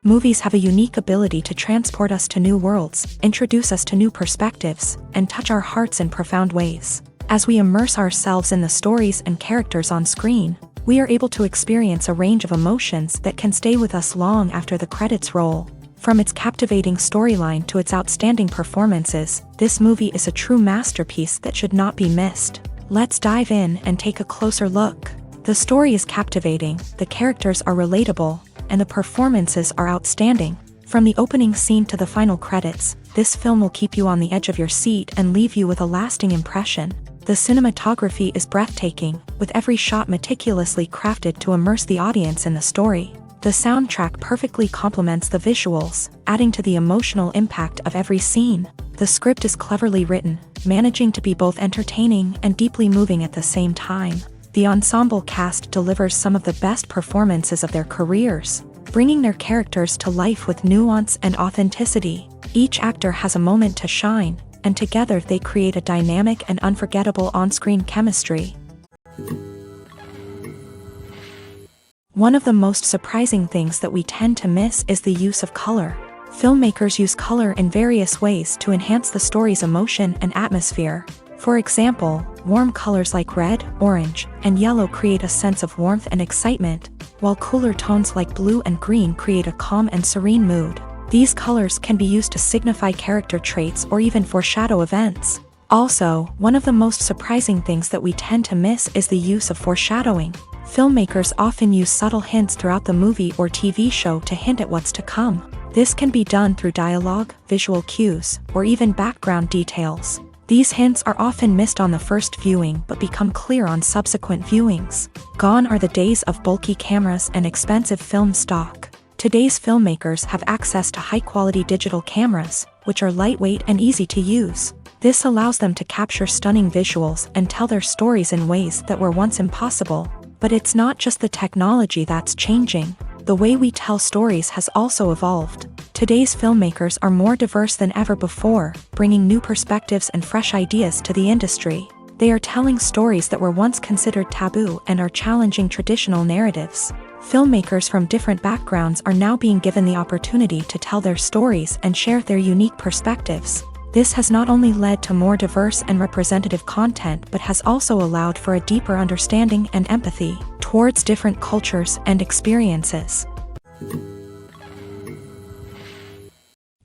Movies have a unique ability to transport us to new worlds, introduce us to new perspectives, and touch our hearts in profound ways. As we immerse ourselves in the stories and characters on screen, we are able to experience a range of emotions that can stay with us long after the credits roll. From its captivating storyline to its outstanding performances, this movie is a true masterpiece that should not be missed. Let's dive in and take a closer look. The story is captivating, the characters are relatable, and the performances are outstanding. From the opening scene to the final credits, this film will keep you on the edge of your seat and leave you with a lasting impression. The cinematography is breathtaking, with every shot meticulously crafted to immerse the audience in the story. The soundtrack perfectly complements the visuals, adding to the emotional impact of every scene. The script is cleverly written, managing to be both entertaining and deeply moving at the same time. The ensemble cast delivers some of the best performances of their careers, bringing their characters to life with nuance and authenticity. Each actor has a moment to shine, and together they create a dynamic and unforgettable on-screen chemistry. One of the most surprising things that we tend to miss is the use of color. Filmmakers use color in various ways to enhance the story's emotion and atmosphere. For example, warm colors like red, orange, and yellow create a sense of warmth and excitement, while cooler tones like blue and green create a calm and serene mood. These colors can be used to signify character traits or even foreshadow events. Also, one of the most surprising things that we tend to miss is the use of foreshadowing. Filmmakers often use subtle hints throughout the movie or TV show to hint at what's to come. This can be done through dialogue, visual cues, or even background details. These hints are often missed on the first viewing but become clear on subsequent viewings. Gone are the days of bulky cameras and expensive film stock. Today's filmmakers have access to high-quality digital cameras, which are lightweight and easy to use. This allows them to capture stunning visuals and tell their stories in ways that were once impossible. But it's not just the technology that's changing. The way we tell stories has also evolved. Today's filmmakers are more diverse than ever before, bringing new perspectives and fresh ideas to the industry. They are telling stories that were once considered taboo and are challenging traditional narratives. Filmmakers from different backgrounds are now being given the opportunity to tell their stories and share their unique perspectives. This has not only led to more diverse and representative content but has also allowed for a deeper understanding and empathy towards different cultures and experiences.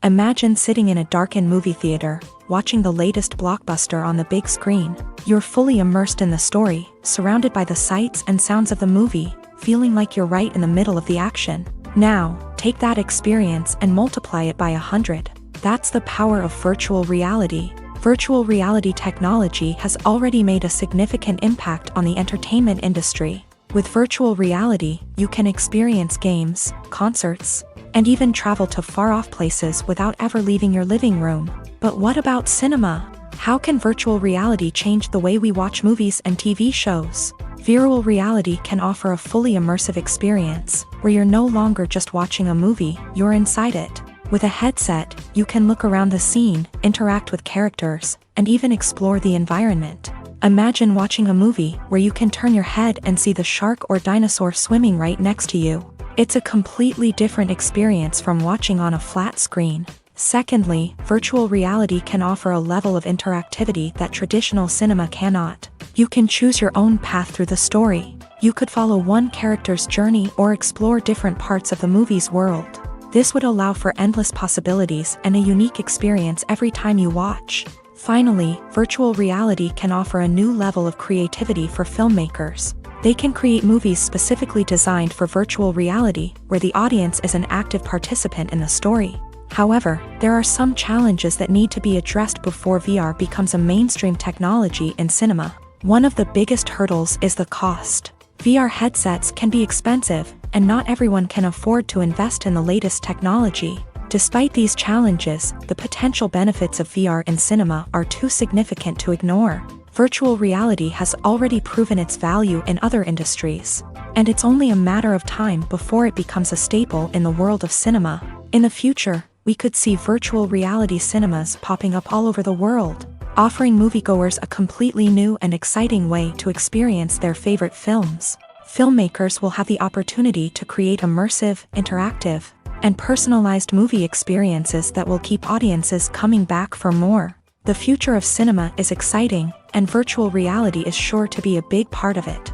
Imagine sitting in a darkened movie theater, watching the latest blockbuster on the big screen. You're fully immersed in the story, surrounded by the sights and sounds of the movie, feeling like you're right in the middle of the action. Now, take that experience and multiply it by 100. That's the power of virtual reality. Virtual reality technology has already made a significant impact on the entertainment industry. With virtual reality, you can experience games, concerts, and even travel to far-off places without ever leaving your living room. But what about cinema? How can virtual reality change the way we watch movies and TV shows? Virtual reality can offer a fully immersive experience, where you're no longer just watching a movie, you're inside it. With a headset, you can look around the scene, interact with characters, and even explore the environment. Imagine watching a movie where you can turn your head and see the shark or dinosaur swimming right next to you. It's a completely different experience from watching on a flat screen. Secondly, virtual reality can offer a level of interactivity that traditional cinema cannot. You can choose your own path through the story. You could follow one character's journey or explore different parts of the movie's world. This would allow for endless possibilities and a unique experience every time you watch. Finally, virtual reality can offer a new level of creativity for filmmakers. They can create movies specifically designed for virtual reality, where the audience is an active participant in the story. However, there are some challenges that need to be addressed before VR becomes a mainstream technology in cinema. One of the biggest hurdles is the cost. VR headsets can be expensive, and not everyone can afford to invest in the latest technology. Despite these challenges, the potential benefits of VR in cinema are too significant to ignore. Virtual reality has already proven its value in other industries, and it's only a matter of time before it becomes a staple in the world of cinema. In the future, we could see virtual reality cinemas popping up all over the world, offering moviegoers a completely new and exciting way to experience their favorite films. Filmmakers will have the opportunity to create immersive, interactive, and personalized movie experiences that will keep audiences coming back for more. The future of cinema is exciting, and virtual reality is sure to be a big part of it.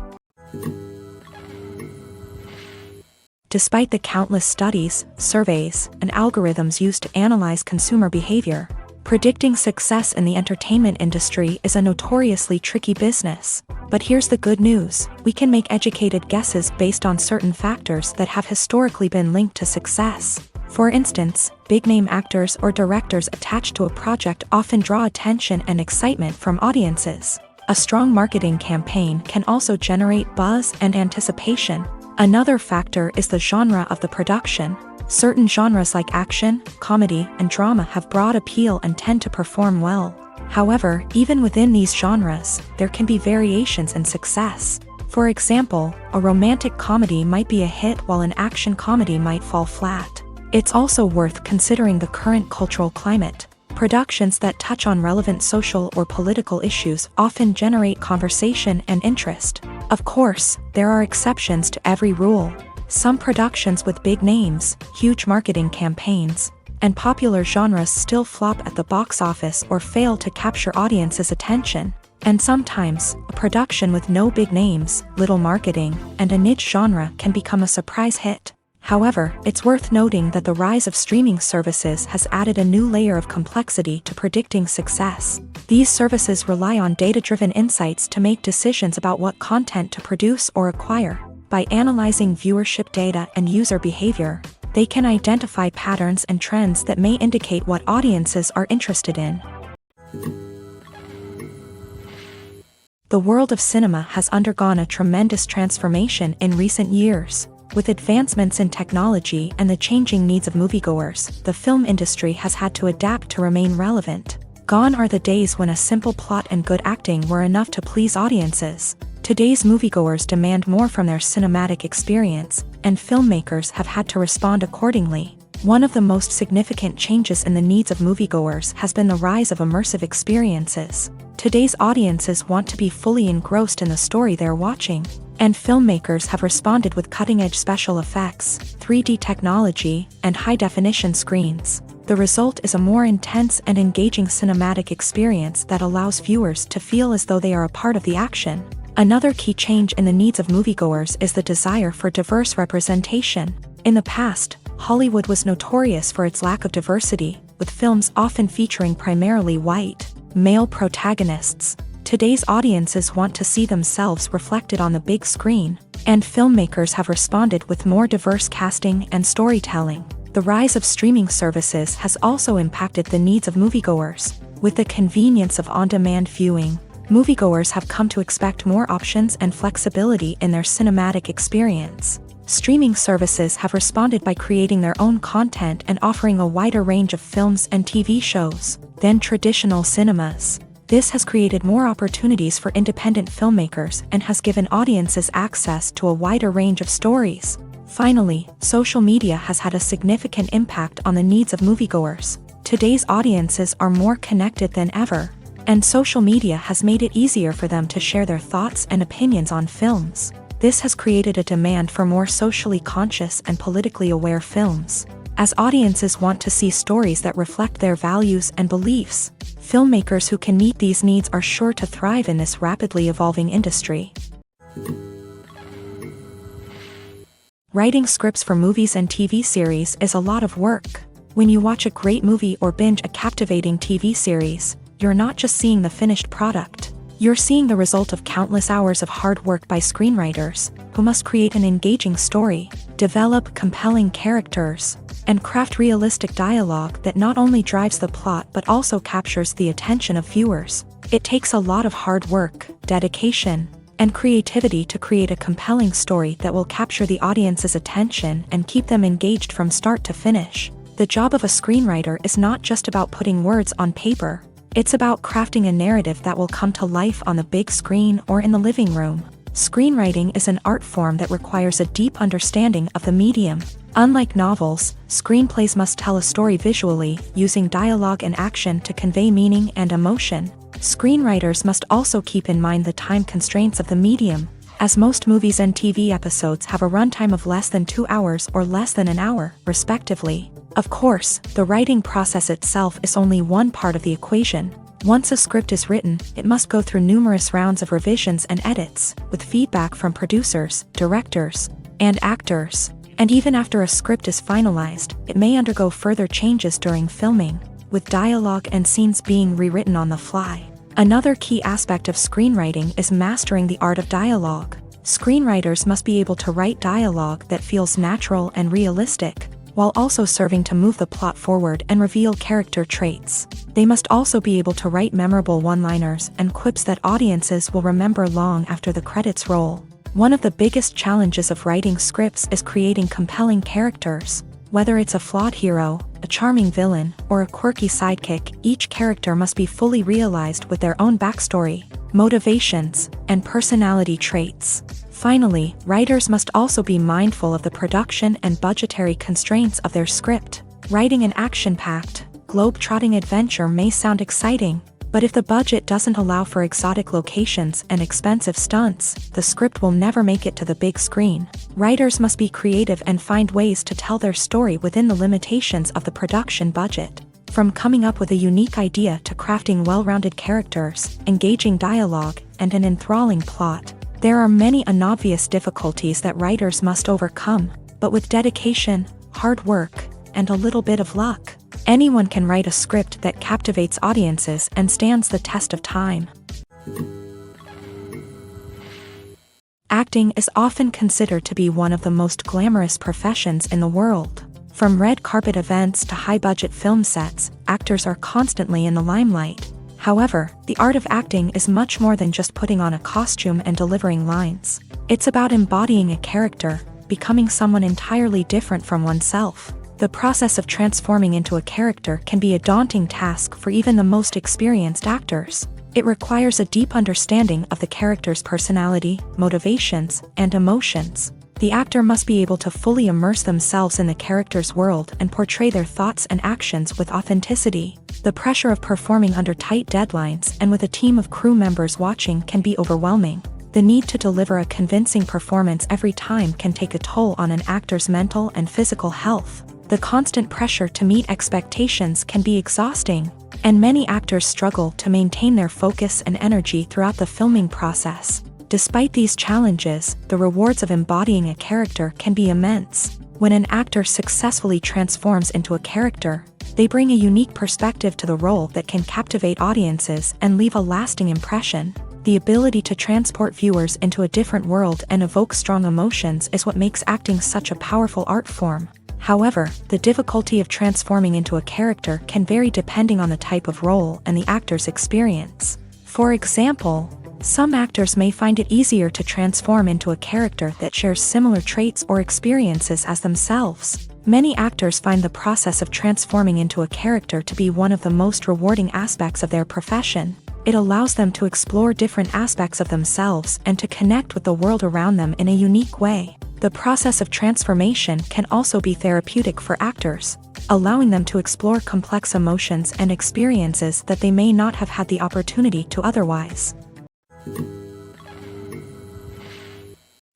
Despite the countless studies, surveys, and algorithms used to analyze consumer behavior, predicting success in the entertainment industry is a notoriously tricky business. But here's the good news: we can make educated guesses based on certain factors that have historically been linked to success. For instance, big-name actors or directors attached to a project often draw attention and excitement from audiences. A strong marketing campaign can also generate buzz and anticipation. Another factor is the genre of the production. Certain genres like action, comedy, and drama have broad appeal and tend to perform well. However, even within these genres, there can be variations in success. For example, a romantic comedy might be a hit while an action comedy might fall flat. It's also worth considering the current cultural climate. Productions that touch on relevant social or political issues often generate conversation and interest. Of course, there are exceptions to every rule. Some productions with big names, huge marketing campaigns, and popular genres still flop at the box office or fail to capture audiences' attention. And sometimes, a production with no big names, little marketing, and a niche genre can become a surprise hit. However, it's worth noting that the rise of streaming services has added a new layer of complexity to predicting success. These services rely on data-driven insights to make decisions about what content to produce or acquire. By analyzing viewership data and user behavior, they can identify patterns and trends that may indicate what audiences are interested in. The world of cinema has undergone a tremendous transformation in recent years. With advancements in technology and the changing needs of moviegoers, the film industry has had to adapt to remain relevant. Gone are the days when a simple plot and good acting were enough to please audiences. Today's moviegoers demand more from their cinematic experience, and filmmakers have had to respond accordingly. One of the most significant changes in the needs of moviegoers has been the rise of immersive experiences. Today's audiences want to be fully engrossed in the story they're watching, and filmmakers have responded with cutting-edge special effects, 3D technology, and high-definition screens. The result is a more intense and engaging cinematic experience that allows viewers to feel as though they are a part of the action. Another key change in the needs of moviegoers is the desire for diverse representation. In the past, Hollywood was notorious for its lack of diversity, with films often featuring primarily white, male protagonists. Today's audiences want to see themselves reflected on the big screen, and filmmakers have responded with more diverse casting and storytelling. The rise of streaming services has also impacted the needs of moviegoers. With the convenience of on-demand viewing, moviegoers have come to expect more options and flexibility in their cinematic experience. Streaming services have responded by creating their own content and offering a wider range of films and TV shows than traditional cinemas. This has created more opportunities for independent filmmakers and has given audiences access to a wider range of stories. Finally, social media has had a significant impact on the needs of moviegoers. Today's audiences are more connected than ever, and social media has made it easier for them to share their thoughts and opinions on films. This has created a demand for more socially conscious and politically aware films. As audiences want to see stories that reflect their values and beliefs, filmmakers who can meet these needs are sure to thrive in this rapidly evolving industry. Writing scripts for movies and TV series is a lot of work. When you watch a great movie or binge a captivating TV series, you're not just seeing the finished product. You're seeing the result of countless hours of hard work by screenwriters, who must create an engaging story, develop compelling characters, and craft realistic dialogue that not only drives the plot but also captures the attention of viewers. It takes a lot of hard work, dedication, and creativity to create a compelling story that will capture the audience's attention and keep them engaged from start to finish. The job of a screenwriter is not just about putting words on paper. It's about crafting a narrative that will come to life on the big screen or in the living room. Screenwriting is an art form that requires a deep understanding of the medium. Unlike novels, screenplays must tell a story visually, using dialogue and action to convey meaning and emotion. Screenwriters must also keep in mind the time constraints of the medium. as most movies and TV episodes have a runtime of less than 2 hours or less than an hour, respectively. Of course, the writing process itself is only one part of the equation. Once a script is written, it must go through numerous rounds of revisions and edits, with feedback from producers, directors, and actors. And even after a script is finalized, it may undergo further changes during filming, with dialogue and scenes being rewritten on the fly. Another key aspect of screenwriting is mastering the art of dialogue. Screenwriters must be able to write dialogue that feels natural and realistic, while also serving to move the plot forward and reveal character traits. They must also be able to write memorable one-liners and quips that audiences will remember long after the credits roll. One of the biggest challenges of writing scripts is creating compelling characters. Whether it's a flawed hero, a charming villain, or a quirky sidekick, each character must be fully realized with their own backstory, motivations, and personality traits. Finally, writers must also be mindful of the production and budgetary constraints of their script. Writing an action-packed, globe-trotting adventure may sound exciting, but if the budget doesn't allow for exotic locations and expensive stunts, the script will never make it to the big screen. Writers must be creative and find ways to tell their story within the limitations of the production budget. From coming up with a unique idea to crafting well-rounded characters, engaging dialogue, and an enthralling plot, there are many unobvious difficulties that writers must overcome, but with dedication, hard work, and a little bit of luck, anyone can write a script that captivates audiences and stands the test of time. Acting is often considered to be one of the most glamorous professions in the world. From red carpet events to high-budget film sets, actors are constantly in the limelight. However, the art of acting is much more than just putting on a costume and delivering lines. It's about embodying a character, becoming someone entirely different from oneself. The process of transforming into a character can be a daunting task for even the most experienced actors. It requires a deep understanding of the character's personality, motivations, and emotions. The actor must be able to fully immerse themselves in the character's world and portray their thoughts and actions with authenticity. The pressure of performing under tight deadlines and with a team of crew members watching can be overwhelming. The need to deliver a convincing performance every time can take a toll on an actor's mental and physical health. The constant pressure to meet expectations can be exhausting, and many actors struggle to maintain their focus and energy throughout the filming process. Despite these challenges, the rewards of embodying a character can be immense. When an actor successfully transforms into a character, they bring a unique perspective to the role that can captivate audiences and leave a lasting impression. The ability to transport viewers into a different world and evoke strong emotions is what makes acting such a powerful art form. However, the difficulty of transforming into a character can vary depending on the type of role and the actor's experience. For example, some actors may find it easier to transform into a character that shares similar traits or experiences as themselves. Many actors find the process of transforming into a character to be one of the most rewarding aspects of their profession. It allows them to explore different aspects of themselves and to connect with the world around them in a unique way. The process of transformation can also be therapeutic for actors, allowing them to explore complex emotions and experiences that they may not have had the opportunity to otherwise.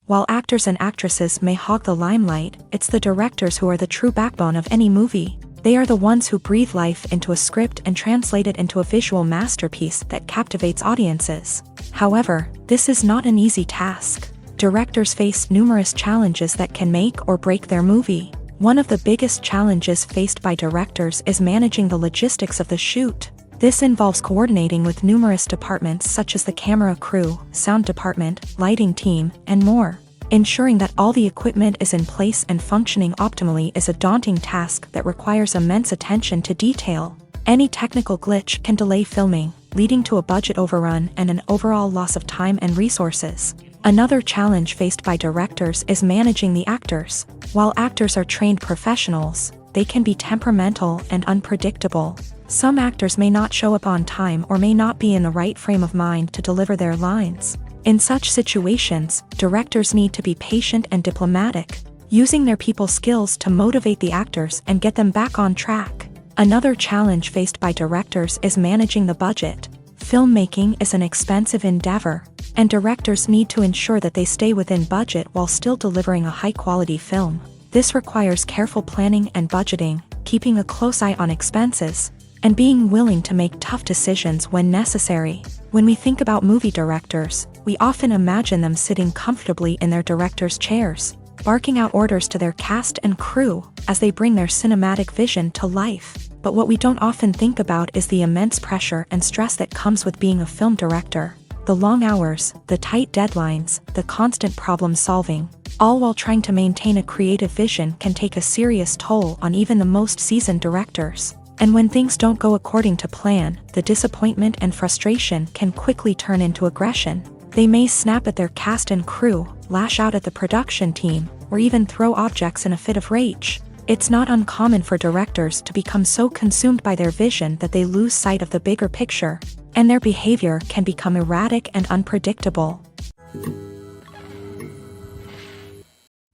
While actors and actresses may hog the limelight, it's the directors who are the true backbone of any movie. They are the ones who breathe life into a script and translate it into a visual masterpiece that captivates audiences. However, this is not an easy task. Directors face numerous challenges that can make or break their movie. One of the biggest challenges faced by directors is managing the logistics of the shoot. This involves coordinating with numerous departments such as the camera crew, sound department, lighting team, and more. Ensuring that all the equipment is in place and functioning optimally is a daunting task that requires immense attention to detail. Any technical glitch can delay filming, leading to a budget overrun and an overall loss of time and resources. Another challenge faced by directors is managing the actors. While actors are trained professionals, they can be temperamental and unpredictable. Some actors may not show up on time or may not be in the right frame of mind to deliver their lines. In such situations, directors need to be patient and diplomatic, using their people skills to motivate the actors and get them back on track. Another challenge faced by directors is managing the budget. Filmmaking is an expensive endeavor, and directors need to ensure that they stay within budget while still delivering a high-quality film. This requires careful planning and budgeting, keeping a close eye on expenses, and being willing to make tough decisions when necessary. When we think about movie directors, we often imagine them sitting comfortably in their director's chairs, barking out orders to their cast and crew as they bring their cinematic vision to life. But what we don't often think about is the immense pressure and stress that comes with being a film director. The long hours, the tight deadlines, the constant problem-solving, all while trying to maintain a creative vision can take a serious toll on even the most seasoned directors. And when things don't go according to plan, the disappointment and frustration can quickly turn into aggression. They may snap at their cast and crew, lash out at the production team, or even throw objects in a fit of rage. It's not uncommon for directors to become so consumed by their vision that they lose sight of the bigger picture, and their behavior can become erratic and unpredictable.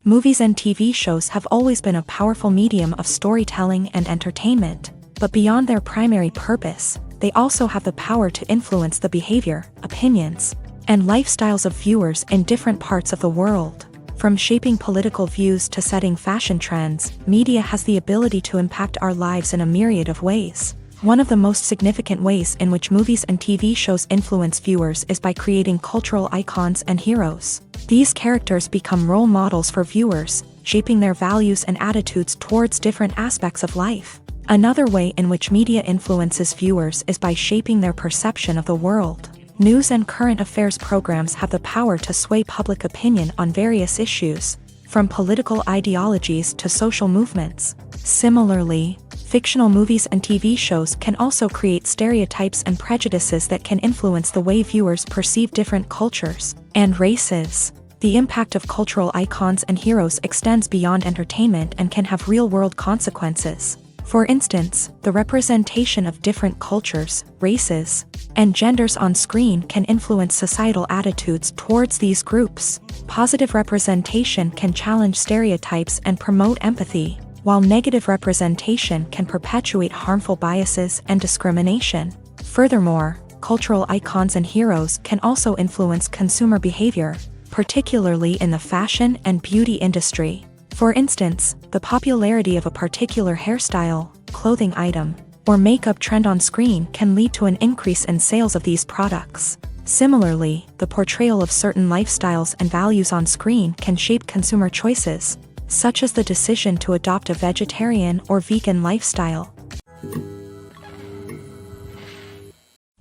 Movies and TV shows have always been a powerful medium of storytelling and entertainment, but beyond their primary purpose, they also have the power to influence the behavior, opinions, and lifestyles of viewers in different parts of the world. From shaping political views to setting fashion trends, media has the ability to impact our lives in a myriad of ways. One of the most significant ways in which movies and TV shows influence viewers is by creating cultural icons and heroes. These characters become role models for viewers, shaping their values and attitudes towards different aspects of life. Another way in which media influences viewers is by shaping their perception of the world. News and current affairs programs have the power to sway public opinion on various issues, from political ideologies to social movements. Similarly, fictional movies and TV shows can also create stereotypes and prejudices that can influence the way viewers perceive different cultures and races. The impact of cultural icons and heroes extends beyond entertainment and can have real-world consequences. For instance, the representation of different cultures, races, and genders on screen can influence societal attitudes towards these groups. Positive representation can challenge stereotypes and promote empathy, while negative representation can perpetuate harmful biases and discrimination. Furthermore, cultural icons and heroes can also influence consumer behavior, particularly in the fashion and beauty industry. For instance, the popularity of a particular hairstyle, clothing item, or makeup trend on screen can lead to an increase in sales of these products. Similarly, the portrayal of certain lifestyles and values on screen can shape consumer choices, such as the decision to adopt a vegetarian or vegan lifestyle.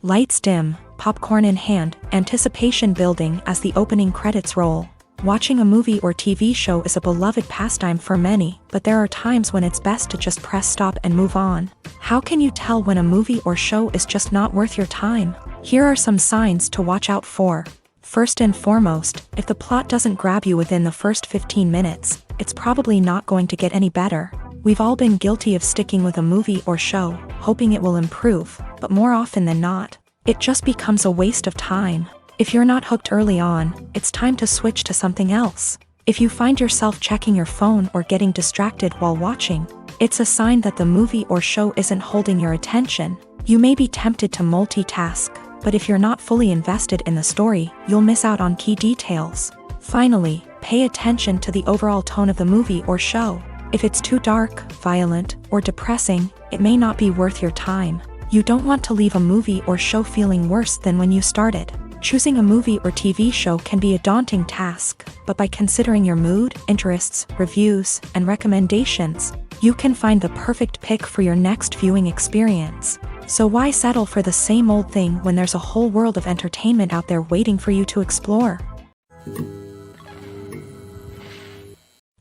Lights dim, popcorn in hand, anticipation building as the opening credits roll. Watching a movie or TV show is a beloved pastime for many, but there are times when it's best to just press stop and move on. How can you tell when a movie or show is just not worth your time? Here are some signs to watch out for. First and foremost, if the plot doesn't grab you within the first 15 minutes, it's probably not going to get any better. We've all been guilty of sticking with a movie or show, hoping it will improve, but more often than not, it just becomes a waste of time. If you're not hooked early on, it's time to switch to something else. If you find yourself checking your phone or getting distracted while watching, it's a sign that the movie or show isn't holding your attention. You may be tempted to multitask, but if you're not fully invested in the story, you'll miss out on key details. Finally, pay attention to the overall tone of the movie or show. If it's too dark, violent, or depressing, it may not be worth your time. You don't want to leave a movie or show feeling worse than when you started. Choosing a movie or TV show can be a daunting task, but by considering your mood, interests, reviews, and recommendations, you can find the perfect pick for your next viewing experience. So why settle for the same old thing when there's a whole world of entertainment out there waiting for you to explore?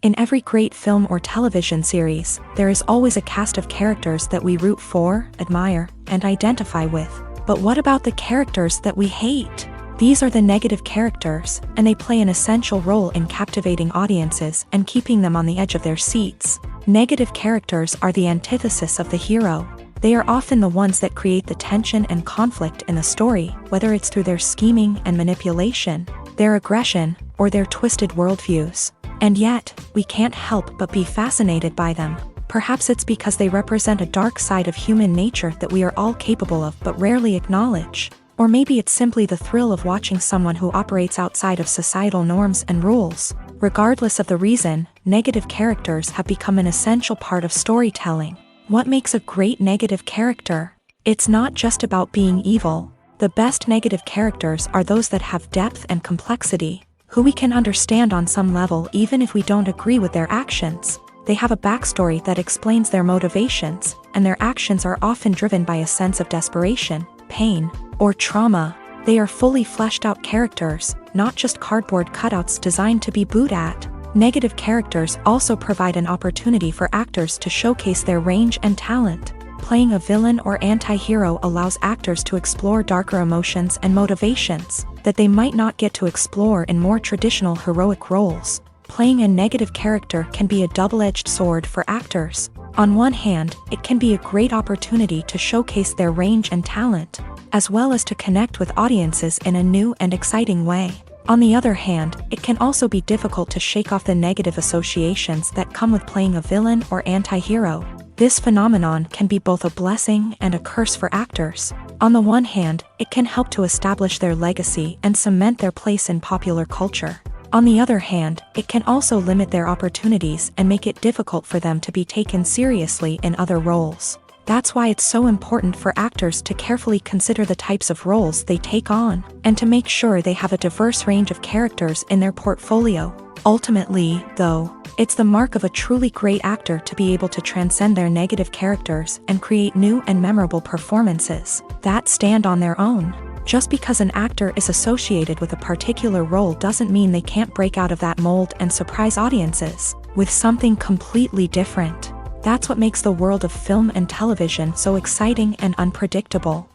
In every great film or television series, there is always a cast of characters that we root for, admire, and identify with. But what about the characters that we hate? These are the negative characters, and they play an essential role in captivating audiences and keeping them on the edge of their seats. Negative characters are the antithesis of the hero. They are often the ones that create the tension and conflict in the story, whether it's through their scheming and manipulation, their aggression, or their twisted worldviews. And yet, we can't help but be fascinated by them. Perhaps it's because they represent a dark side of human nature that we are all capable of but rarely acknowledge. Or maybe it's simply the thrill of watching someone who operates outside of societal norms and rules. Regardless of the reason, negative characters have become an essential part of storytelling. What makes a great negative character? It's not just about being evil. The best negative characters are those that have depth and complexity, who we can understand on some level even if we don't agree with their actions. They have a backstory that explains their motivations, and their actions are often driven by a sense of desperation, pain, or trauma. They are fully fleshed out characters, not just cardboard cutouts designed to be booed at. Negative characters also provide an opportunity for actors to showcase their range and talent. Playing a villain or anti-hero allows actors to explore darker emotions and motivations that they might not get to explore in more traditional heroic roles. Playing a negative character can be a double-edged sword for actors. On one hand, it can be a great opportunity to showcase their range and talent, as well as to connect with audiences in a new and exciting way. On the other hand, it can also be difficult to shake off the negative associations that come with playing a villain or anti-hero. This phenomenon can be both a blessing and a curse for actors. On the one hand, it can help to establish their legacy and cement their place in popular culture. On the other hand, it can also limit their opportunities and make it difficult for them to be taken seriously in other roles. That's why it's so important for actors to carefully consider the types of roles they take on, and to make sure they have a diverse range of characters in their portfolio. Ultimately, though, it's the mark of a truly great actor to be able to transcend their negative characters and create new and memorable performances that stand on their own. Just because an actor is associated with a particular role doesn't mean they can't break out of that mold and surprise audiences with something completely different. That's what makes the world of film and television so exciting and unpredictable.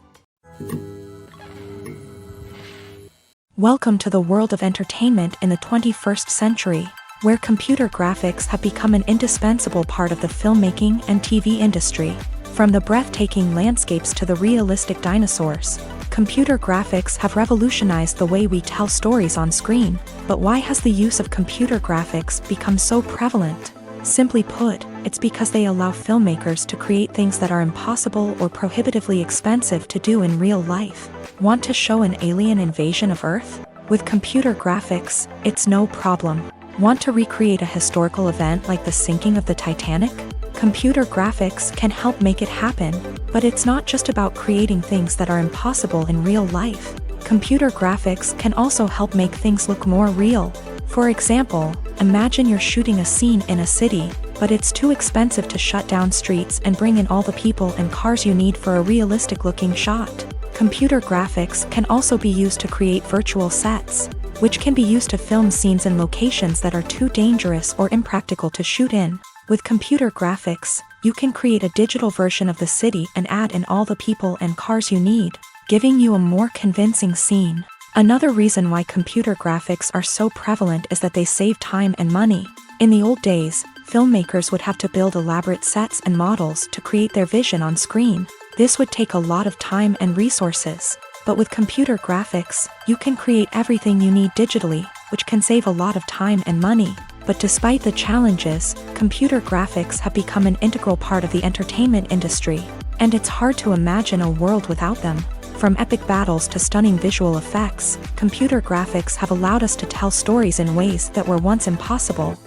Welcome to the world of entertainment in the 21st century, where computer graphics have become an indispensable part of the filmmaking and TV industry. From the breathtaking landscapes to the realistic dinosaurs, computer graphics have revolutionized the way we tell stories on screen. But why has the use of computer graphics become so prevalent? Simply put, it's because they allow filmmakers to create things that are impossible or prohibitively expensive to do in real life. Want to show an alien invasion of Earth? With computer graphics, it's no problem. Want to recreate a historical event like the sinking of the Titanic? Computer graphics can help make it happen. But it's not just about creating things that are impossible in real life. Computer graphics can also help make things look more real. For example, imagine you're shooting a scene in a city, but it's too expensive to shut down streets and bring in all the people and cars you need for a realistic-looking shot. Computer graphics can also be used to create virtual sets, which can be used to film scenes in locations that are too dangerous or impractical to shoot in. With computer graphics, you can create a digital version of the city and add in all the people and cars you need, giving you a more convincing scene. Another reason why computer graphics are so prevalent is that they save time and money. In the old days, filmmakers would have to build elaborate sets and models to create their vision on screen. This would take a lot of time and resources. But with computer graphics, you can create everything you need digitally, which can save a lot of time and money. But despite the challenges, computer graphics have become an integral part of the entertainment industry, and it's hard to imagine a world without them. From epic battles to stunning visual effects, computer graphics have allowed us to tell stories in ways that were once impossible.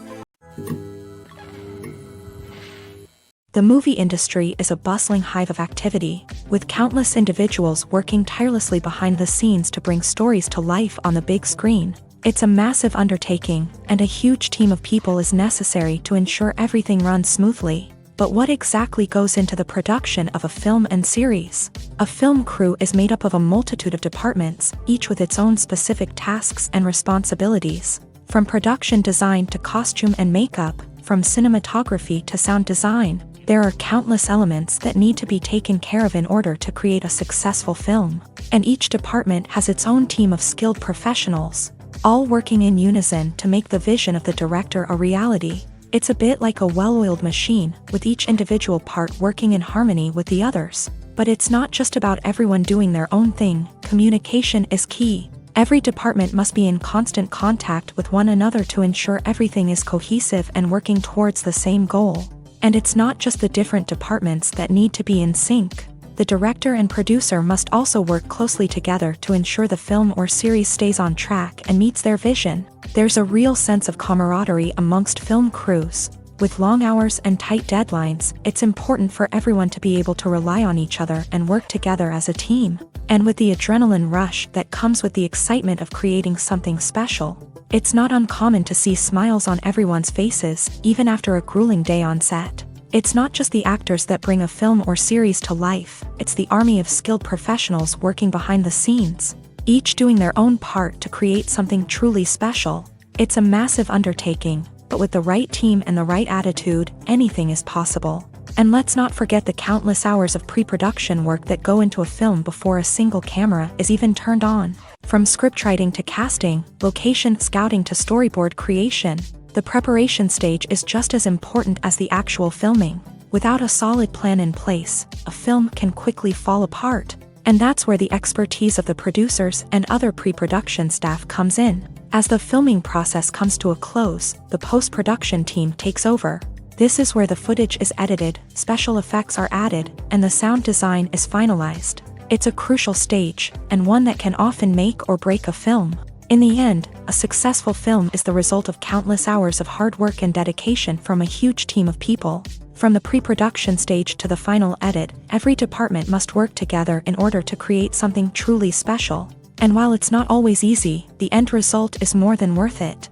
The movie industry is a bustling hive of activity, with countless individuals working tirelessly behind the scenes to bring stories to life on the big screen. It's a massive undertaking, and a huge team of people is necessary to ensure everything runs smoothly. But what exactly goes into the production of a film and series? A film crew is made up of a multitude of departments, each with its own specific tasks and responsibilities. From production design to costume and makeup, from cinematography to sound design, there are countless elements that need to be taken care of in order to create a successful film. And each department has its own team of skilled professionals, all working in unison to make the vision of the director a reality. It's a bit like a well-oiled machine, with each individual part working in harmony with the others. But it's not just about everyone doing their own thing. Communication is key. Every department must be in constant contact with one another to ensure everything is cohesive and working towards the same goal. And it's not just the different departments that need to be in sync. the director and producer must also work closely together to ensure the film or series stays on track and meets their vision. There's a real sense of camaraderie amongst film crews. With long hours and tight deadlines, it's important for everyone to be able to rely on each other and work together as a team. And with the adrenaline rush that comes with the excitement of creating something special, it's not uncommon to see smiles on everyone's faces, even after a grueling day on set. It's not just the actors that bring a film or series to life, it's the army of skilled professionals working behind the scenes, each doing their own part to create something truly special. It's a massive undertaking, but with the right team and the right attitude, anything is possible. And let's not forget the countless hours of pre-production work that go into a film before a single camera is even turned on. From scriptwriting to casting, location scouting to storyboard creation, the preparation stage is just as important as the actual filming. Without a solid plan in place, a film can quickly fall apart. And that's where the expertise of the producers and other pre-production staff comes in. As the filming process comes to a close, the post-production team takes over. This is where the footage is edited, special effects are added, and the sound design is finalized. It's a crucial stage, and one that can often make or break a film. In the end, a successful film is the result of countless hours of hard work and dedication from a huge team of people. From the pre-production stage to the final edit, every department must work together in order to create something truly special. And while it's not always easy, the end result is more than worth it.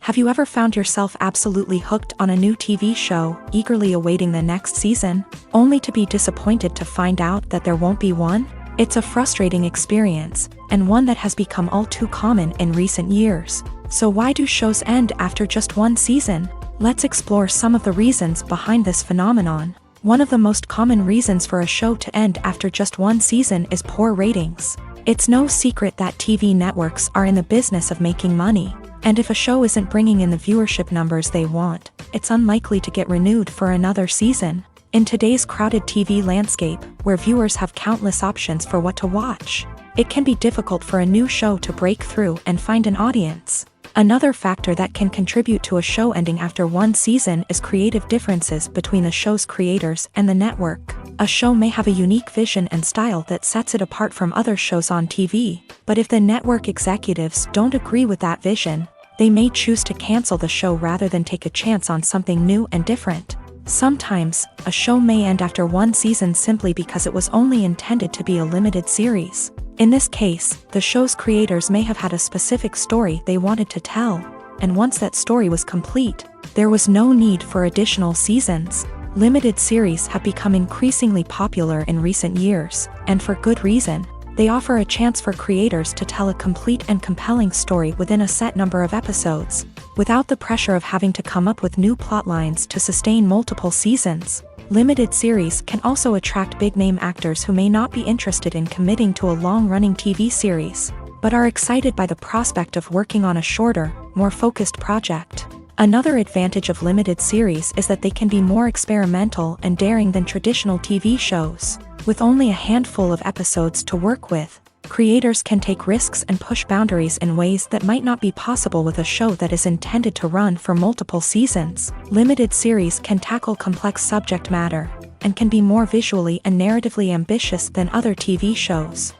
Have you ever found yourself absolutely hooked on a new TV show, eagerly awaiting the next season, only to be disappointed to find out that there won't be one? It's a frustrating experience, and one that has become all too common in recent years. So why do shows end after just one season? Let's explore some of the reasons behind this phenomenon. One of the most common reasons for a show to end after just one season is poor ratings. It's no secret that TV networks are in the business of making money. And if a show isn't bringing in the viewership numbers they want, it's unlikely to get renewed for another season. In today's crowded TV landscape, where viewers have countless options for what to watch, it can be difficult for a new show to break through and find an audience. Another factor that can contribute to a show ending after one season is creative differences between the show's creators and the network. A show may have a unique vision and style that sets it apart from other shows on TV, but if the network executives don't agree with that vision, they may choose to cancel the show rather than take a chance on something new and different. Sometimes, a show may end after one season simply because it was only intended to be a limited series. In this case, the show's creators may have had a specific story they wanted to tell, and once that story was complete, there was no need for additional seasons. Limited series have become increasingly popular in recent years, and for good reason. They offer a chance for creators to tell a complete and compelling story within a set number of episodes, without the pressure of having to come up with new plot lines to sustain multiple seasons. Limited series can also attract big-name actors who may not be interested in committing to a long-running TV series, but are excited by the prospect of working on a shorter, more focused project. Another advantage of limited series is that they can be more experimental and daring than traditional TV shows. With only a handful of episodes to work with, creators can take risks and push boundaries in ways that might not be possible with a show that is intended to run for multiple seasons. Limited series can tackle complex subject matter, and can be more visually and narratively ambitious than other TV shows.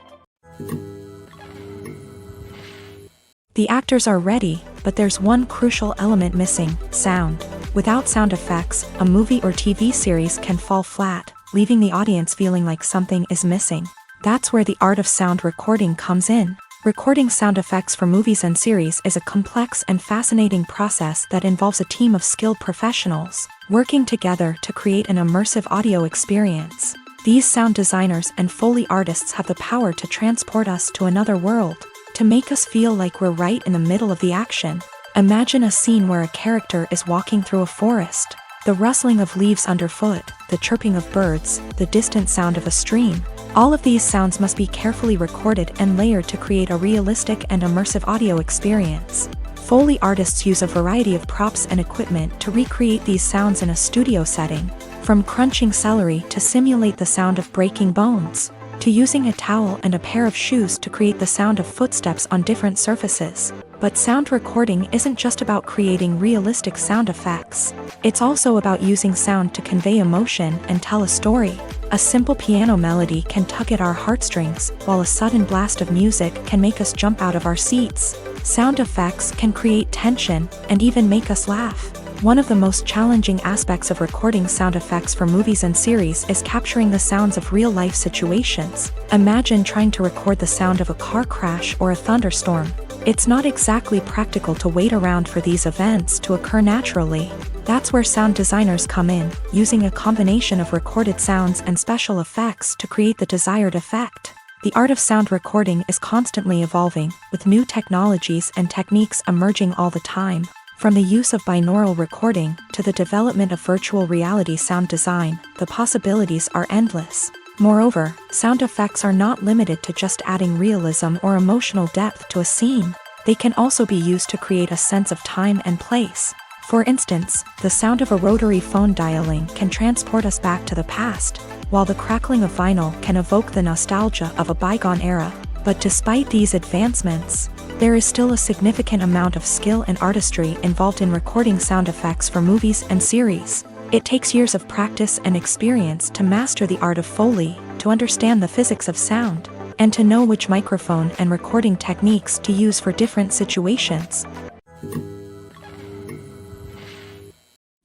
The actors are ready, but there's one crucial element missing: sound. Without sound effects, a movie or TV series can fall flat, leaving the audience feeling like something is missing. That's where the art of sound recording comes in. Recording sound effects for movies and series is a complex and fascinating process that involves a team of skilled professionals working together to create an immersive audio experience. These sound designers and Foley artists have the power to transport us to another world, to make us feel like we're right in the middle of the action. Imagine a scene where a character is walking through a forest. The rustling of leaves underfoot, the chirping of birds, the distant sound of a stream. All of these sounds must be carefully recorded and layered to create a realistic and immersive audio experience. Foley artists use a variety of props and equipment to recreate these sounds in a studio setting, from crunching celery to simulate the sound of breaking bones, to using a towel and a pair of shoes to create the sound of footsteps on different surfaces. But sound recording isn't just about creating realistic sound effects. It's also about using sound to convey emotion and tell a story. A simple piano melody can tug at our heartstrings, while a sudden blast of music can make us jump out of our seats. Sound effects can create tension and even make us laugh. One of the most challenging aspects of recording sound effects for movies and series is capturing the sounds of real-life situations. Imagine trying to record the sound of a car crash or a thunderstorm. It's not exactly practical to wait around for these events to occur naturally. That's where sound designers come in, using a combination of recorded sounds and special effects to create the desired effect. The art of sound recording is constantly evolving, with new technologies and techniques emerging all the time. From the use of binaural recording to the development of virtual reality sound design, the possibilities are endless. Moreover, sound effects are not limited to just adding realism or emotional depth to a scene. They can also be used to create a sense of time and place. For instance, the sound of a rotary phone dialing can transport us back to the past, while the crackling of vinyl can evoke the nostalgia of a bygone era. But despite these advancements, there is still a significant amount of skill and artistry involved in recording sound effects for movies and series. It takes years of practice and experience to master the art of Foley, to understand the physics of sound, and to know which microphone and recording techniques to use for different situations.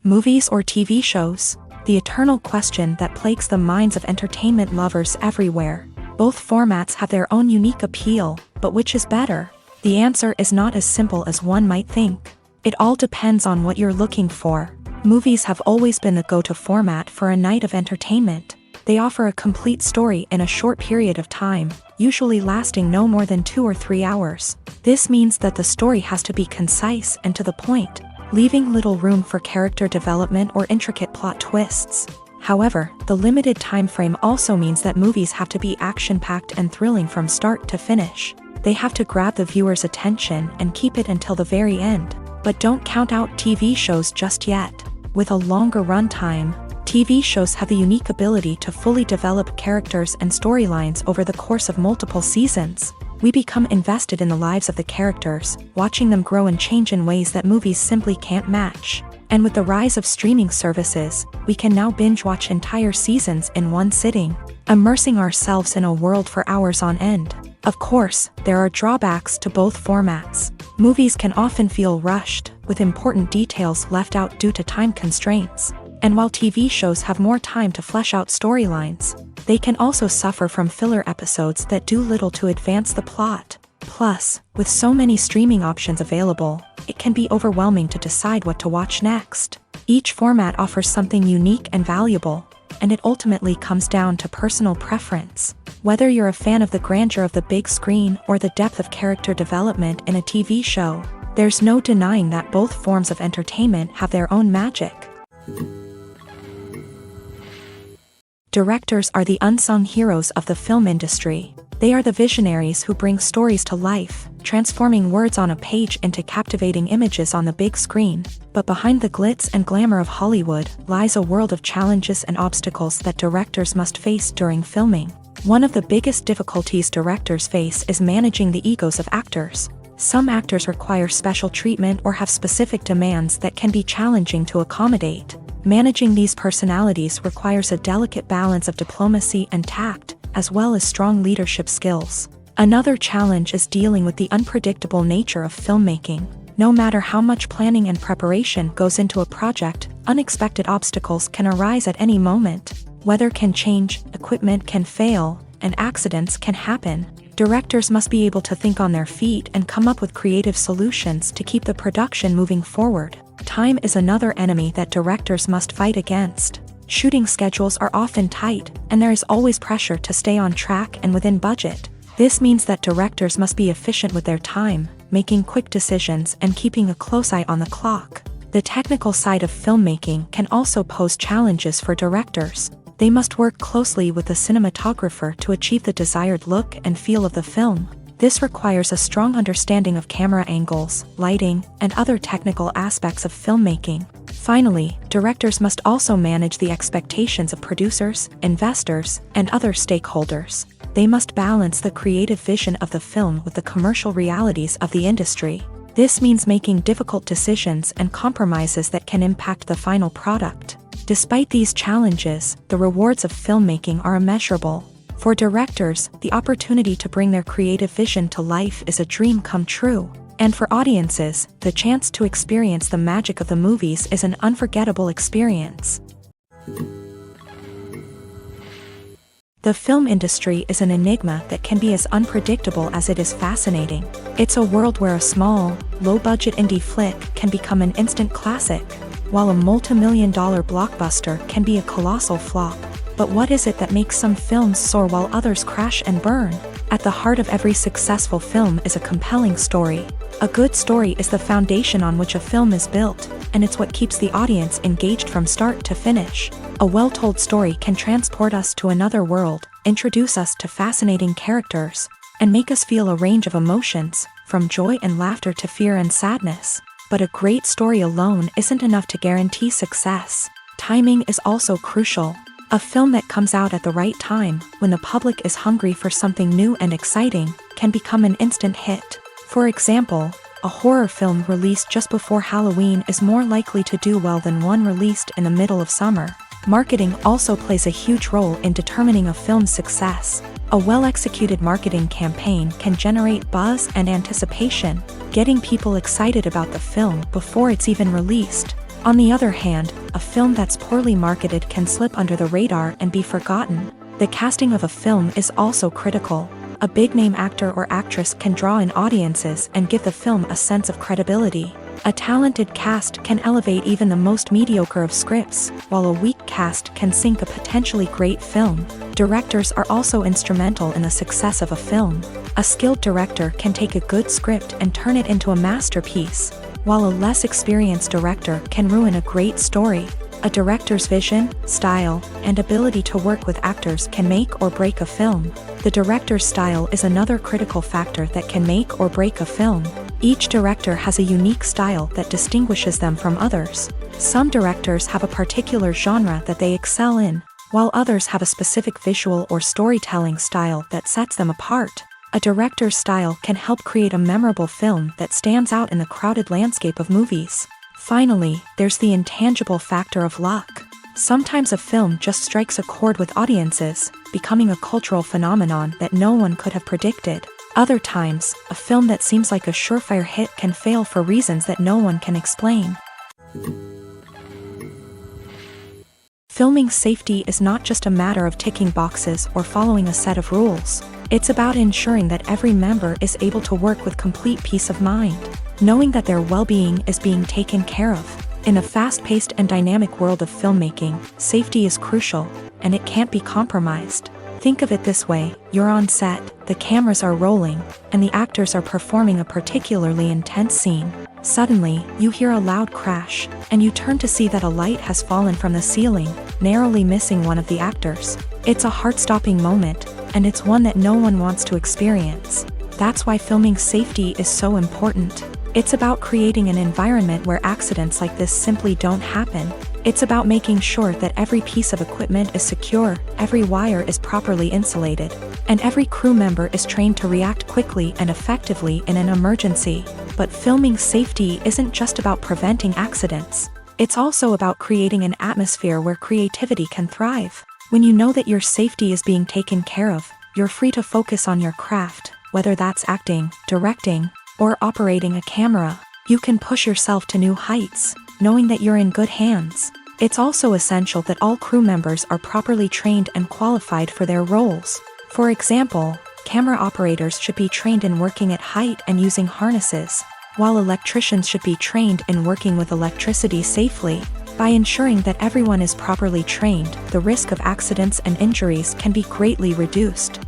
Movies or TV shows? The eternal question that plagues the minds of entertainment lovers everywhere. Both formats have their own unique appeal, but which is better? The answer is not as simple as one might think. It all depends on what you're looking for. Movies have always been the go-to format for a night of entertainment. They offer a complete story in a short period of time, usually lasting no more than 2 or 3 hours. This means that the story has to be concise and to the point, leaving little room for character development or intricate plot twists. However, the limited time frame also means that movies have to be action-packed and thrilling from start to finish. They have to grab the viewer's attention and keep it until the very end. But don't count out TV shows just yet. With a longer runtime, TV shows have the unique ability to fully develop characters and storylines over the course of multiple seasons. We become invested in the lives of the characters, watching them grow and change in ways that movies simply can't match. And with the rise of streaming services, we can now binge-watch entire seasons in one sitting, immersing ourselves in a world for hours on end. Of course, there are drawbacks to both formats. Movies can often feel rushed, with important details left out due to time constraints. And while TV shows have more time to flesh out storylines, they can also suffer from filler episodes that do little to advance the plot. Plus, with so many streaming options available, it can be overwhelming to decide what to watch next. Each format offers something unique and valuable, and it ultimately comes down to personal preference. Whether you're a fan of the grandeur of the big screen or the depth of character development in a TV show, there's no denying that both forms of entertainment have their own magic. Directors are the unsung heroes of the film industry. They are the visionaries who bring stories to life, transforming words on a page into captivating images on the big screen. But behind the glitz and glamour of Hollywood lies a world of challenges and obstacles that directors must face during filming. One of the biggest difficulties directors face is managing the egos of actors. Some actors require special treatment or have specific demands that can be challenging to accommodate. Managing these personalities requires a delicate balance of diplomacy and tact, as well as strong leadership skills. Another challenge is dealing with the unpredictable nature of filmmaking. No matter how much planning and preparation goes into a project, unexpected obstacles can arise at any moment. Weather can change, equipment can fail, and accidents can happen. Directors must be able to think on their feet and come up with creative solutions to keep the production moving forward. Time is another enemy that directors must fight against. Shooting schedules are often tight, and there is always pressure to stay on track and within budget. This means that directors must be efficient with their time, making quick decisions and keeping a close eye on the clock. The technical side of filmmaking can also pose challenges for directors. They must work closely with the cinematographer to achieve the desired look and feel of the film. This requires a strong understanding of camera angles, lighting, and other technical aspects of filmmaking. Finally, directors must also manage the expectations of producers, investors, and other stakeholders. They must balance the creative vision of the film with the commercial realities of the industry. This means making difficult decisions and compromises that can impact the final product. Despite these challenges, the rewards of filmmaking are immeasurable. For directors, the opportunity to bring their creative vision to life is a dream come true. And for audiences, the chance to experience the magic of the movies is an unforgettable experience. The film industry is an enigma that can be as unpredictable as it is fascinating. It's a world where a small, low-budget indie flick can become an instant classic, while a multi-million-dollar blockbuster can be a colossal flop. But what is it that makes some films soar while others crash and burn? At the heart of every successful film is a compelling story. A good story is the foundation on which a film is built, and it's what keeps the audience engaged from start to finish. A well-told story can transport us to another world, introduce us to fascinating characters, and make us feel a range of emotions, from joy and laughter to fear and sadness. But a great story alone isn't enough to guarantee success. Timing is also crucial. A film that comes out at the right time, when the public is hungry for something new and exciting, can become an instant hit. For example, a horror film released just before Halloween is more likely to do well than one released in the middle of summer. Marketing also plays a huge role in determining a film's success. A well-executed marketing campaign can generate buzz and anticipation, getting people excited about the film before it's even released. On the other hand, a film that's poorly marketed can slip under the radar and be forgotten. The casting of a film is also critical. A big-name actor or actress can draw in audiences and give the film a sense of credibility. A talented cast can elevate even the most mediocre of scripts, while a weak cast can sink a potentially great film. Directors are also instrumental in the success of a film. A skilled director can take a good script and turn it into a masterpiece, while a less experienced director can ruin a great story. A director's vision, style, and ability to work with actors can make or break a film. The director's style is another critical factor that can make or break a film. Each director has a unique style that distinguishes them from others. Some directors have a particular genre that they excel in, while others have a specific visual or storytelling style that sets them apart. A director's style can help create a memorable film that stands out in the crowded landscape of movies. Finally, there's the intangible factor of luck. Sometimes a film just strikes a chord with audiences, becoming a cultural phenomenon that no one could have predicted. Other times, a film that seems like a surefire hit can fail for reasons that no one can explain. Filming safety is not just a matter of ticking boxes or following a set of rules. It's about ensuring that every member is able to work with complete peace of mind, knowing that their well-being is being taken care of. In a fast-paced and dynamic world of filmmaking, safety is crucial, and it can't be compromised. Think of it this way: you're on set, the cameras are rolling, and the actors are performing a particularly intense scene. Suddenly, you hear a loud crash, and you turn to see that a light has fallen from the ceiling, narrowly missing one of the actors. It's a heart-stopping moment, and it's one that no one wants to experience. That's why filming safety is so important. It's about creating an environment where accidents like this simply don't happen. It's about making sure that every piece of equipment is secure, every wire is properly insulated, and every crew member is trained to react quickly and effectively in an emergency. But filming safety isn't just about preventing accidents. It's also about creating an atmosphere where creativity can thrive. When you know that your safety is being taken care of, you're free to focus on your craft, whether that's acting, directing, or operating a camera. You can push yourself to new heights, knowing that you're in good hands. It's also essential that all crew members are properly trained and qualified for their roles. For example, camera operators should be trained in working at height and using harnesses, while electricians should be trained in working with electricity safely. By ensuring that everyone is properly trained, the risk of accidents and injuries can be greatly reduced.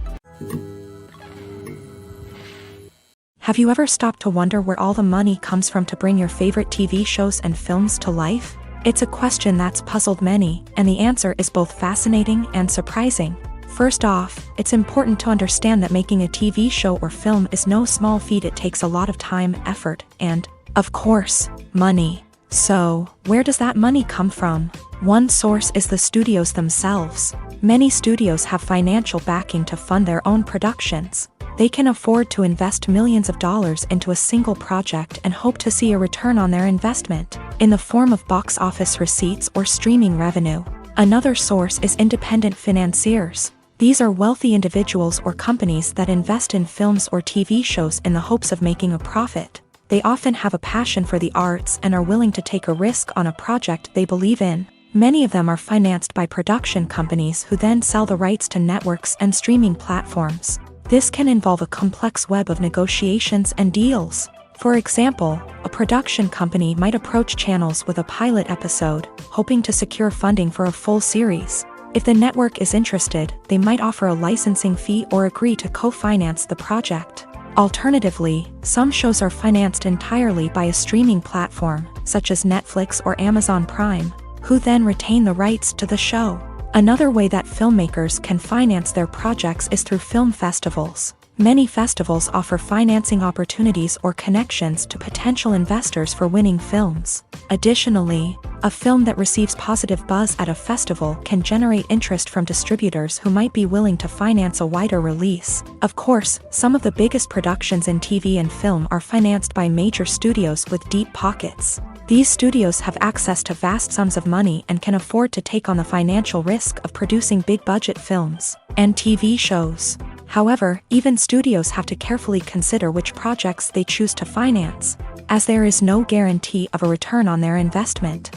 Have you ever stopped to wonder where all the money comes from to bring your favorite TV shows and films to life? It's a question that's puzzled many, and the answer is both fascinating and surprising. First off, it's important to understand that making a TV show or film is no small feat. It takes a lot of time, effort, and, of course, money. So, where does that money come from? One source is the studios themselves. Many studios have financial backing to fund their own productions. They can afford to invest millions of dollars into a single project and hope to see a return on their investment, in the form of box office receipts or streaming revenue. Another source is independent financiers. These are wealthy individuals or companies that invest in films or TV shows in the hopes of making a profit. They often have a passion for the arts and are willing to take a risk on a project they believe in. Many of them are financed by production companies who then sell the rights to networks and streaming platforms. This can involve a complex web of negotiations and deals. For example, a production company might approach channels with a pilot episode, hoping to secure funding for a full series. If the network is interested, they might offer a licensing fee or agree to co-finance the project. Alternatively, some shows are financed entirely by a streaming platform, such as Netflix or Amazon Prime, who then retain the rights to the show. Another way that filmmakers can finance their projects is through film festivals. Many festivals offer financing opportunities or connections to potential investors for winning films. Additionally, a film that receives positive buzz at a festival can generate interest from distributors who might be willing to finance a wider release. Of course, some of the biggest productions in TV and film are financed by major studios with deep pockets. These studios have access to vast sums of money and can afford to take on the financial risk of producing big-budget films and TV shows. However, even studios have to carefully consider which projects they choose to finance, as there is no guarantee of a return on their investment.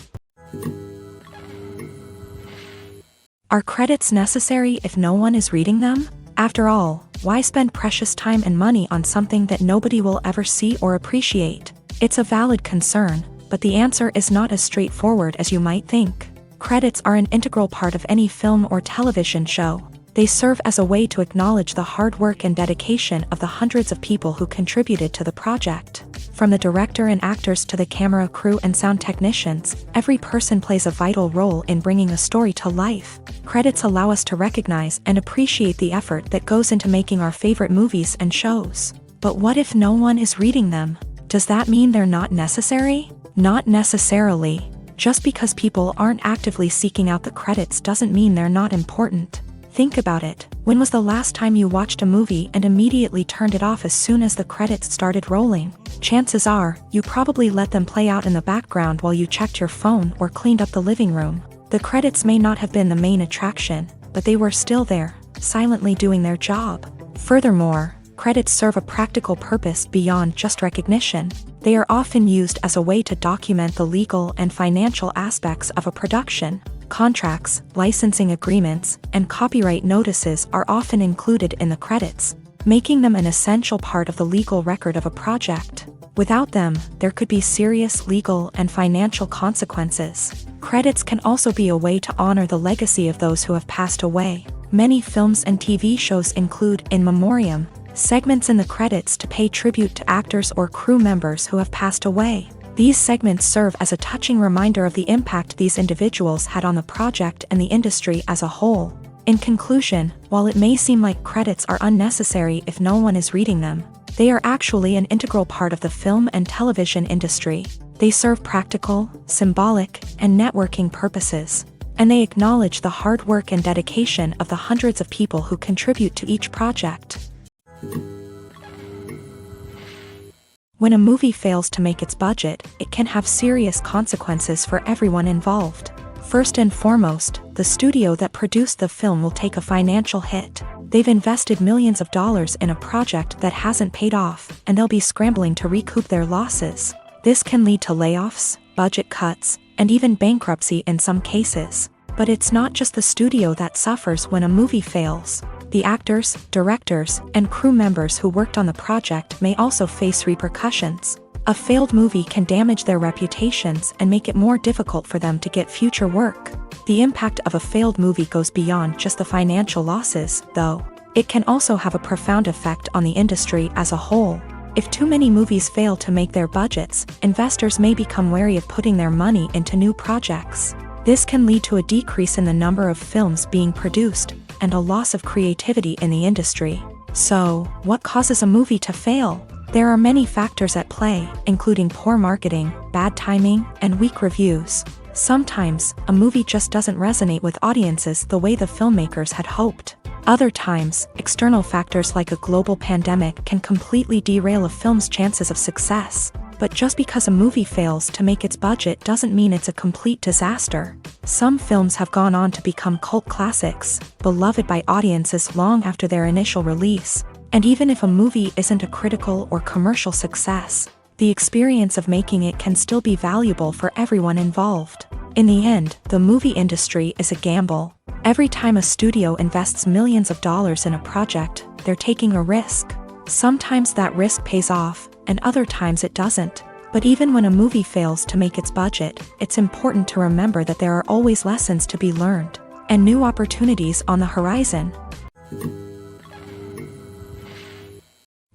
Are credits necessary if no one is reading them? After all, why spend precious time and money on something that nobody will ever see or appreciate? It's a valid concern, but the answer is not as straightforward as you might think. Credits are an integral part of any film or television show. They serve as a way to acknowledge the hard work and dedication of the hundreds of people who contributed to the project. From the director and actors to the camera crew and sound technicians, every person plays a vital role in bringing a story to life. Credits allow us to recognize and appreciate the effort that goes into making our favorite movies and shows. But what if no one is reading them? Does that mean they're not necessary? Not necessarily. Just because people aren't actively seeking out the credits doesn't mean they're not important. Think about it. When was the last time you watched a movie and immediately turned it off as soon as the credits started rolling? Chances are, you probably let them play out in the background while you checked your phone or cleaned up the living room. The credits may not have been the main attraction, but they were still there, silently doing their job. Furthermore, credits serve a practical purpose beyond just recognition. They are often used as a way to document the legal and financial aspects of a production. Contracts, licensing agreements, and copyright notices are often included in the credits, making them an essential part of the legal record of a project. Without them, there could be serious legal and financial consequences. Credits can also be a way to honor the legacy of those who have passed away. Many films and TV shows include in memoriam segments in the credits to pay tribute to actors or crew members who have passed away. These segments serve as a touching reminder of the impact these individuals had on the project and the industry as a whole. In conclusion, while it may seem like credits are unnecessary if no one is reading them, they are actually an integral part of the film and television industry. They serve practical, symbolic, and networking purposes, and they acknowledge the hard work and dedication of the hundreds of people who contribute to each project. When a movie fails to make its budget, it can have serious consequences for everyone involved. First and foremost, the studio that produced the film will take a financial hit. They've invested millions of dollars in a project that hasn't paid off, and they'll be scrambling to recoup their losses. This can lead to layoffs, budget cuts, and even bankruptcy in some cases. But it's not just the studio that suffers when a movie fails. The actors, directors, and crew members who worked on the project may also face repercussions. A failed movie can damage their reputations and make it more difficult for them to get future work. The impact of a failed movie goes beyond just the financial losses, though. It can also have a profound effect on the industry as a whole. If too many movies fail to make their budgets, investors may become wary of putting their money into new projects. This can lead to a decrease in the number of films being produced, and a loss of creativity in the industry. So, what causes a movie to fail? There are many factors at play, including poor marketing, bad timing, and weak reviews. Sometimes, a movie just doesn't resonate with audiences the way the filmmakers had hoped. Other times, external factors like a global pandemic can completely derail a film's chances of success. But just because a movie fails to make its budget doesn't mean it's a complete disaster. Some films have gone on to become cult classics, beloved by audiences long after their initial release. And even if a movie isn't a critical or commercial success, the experience of making it can still be valuable for everyone involved. In the end, the movie industry is a gamble. Every time a studio invests millions of dollars in a project, they're taking a risk. Sometimes that risk pays off, and other times it doesn't. But even when a movie fails to make its budget, it's important to remember that there are always lessons to be learned, and new opportunities on the horizon.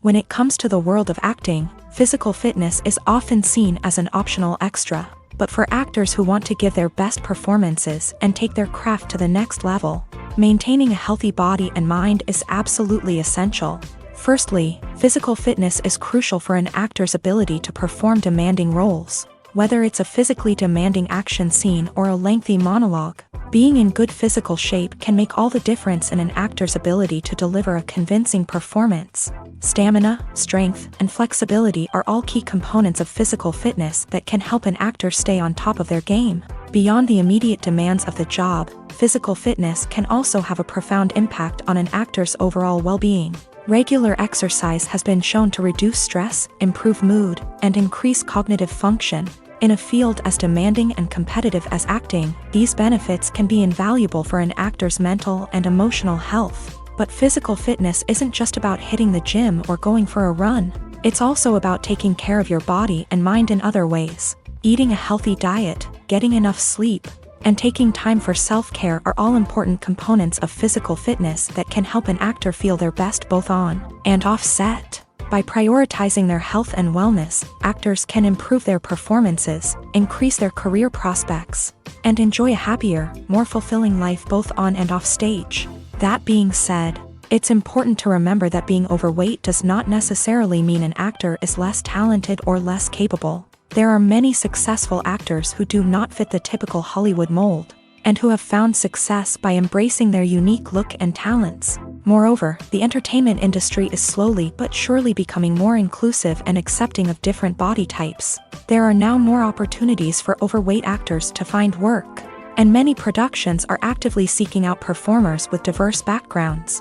When it comes to the world of acting, physical fitness is often seen as an optional extra. But for actors who want to give their best performances and take their craft to the next level, maintaining a healthy body and mind is absolutely essential. Firstly, physical fitness is crucial for an actor's ability to perform demanding roles. Whether it's a physically demanding action scene or a lengthy monologue, being in good physical shape can make all the difference in an actor's ability to deliver a convincing performance. Stamina, strength, and flexibility are all key components of physical fitness that can help an actor stay on top of their game. Beyond the immediate demands of the job, physical fitness can also have a profound impact on an actor's overall well-being. Regular exercise has been shown to reduce stress, improve mood, and increase cognitive function. In a field as demanding and competitive as acting, these benefits can be invaluable for an actor's mental and emotional health. But physical fitness isn't just about hitting the gym or going for a run. It's also about taking care of your body and mind in other ways. Eating a healthy diet, getting enough sleep, and taking time for self-care are all important components of physical fitness that can help an actor feel their best both on and off set. By prioritizing their health and wellness, actors can improve their performances, increase their career prospects, and enjoy a happier, more fulfilling life both on and off stage. That being said, it's important to remember that being overweight does not necessarily mean an actor is less talented or less capable. There are many successful actors who do not fit the typical Hollywood mold, and who have found success by embracing their unique look and talents. Moreover, the entertainment industry is slowly but surely becoming more inclusive and accepting of different body types. There are now more opportunities for overweight actors to find work, and many productions are actively seeking out performers with diverse backgrounds.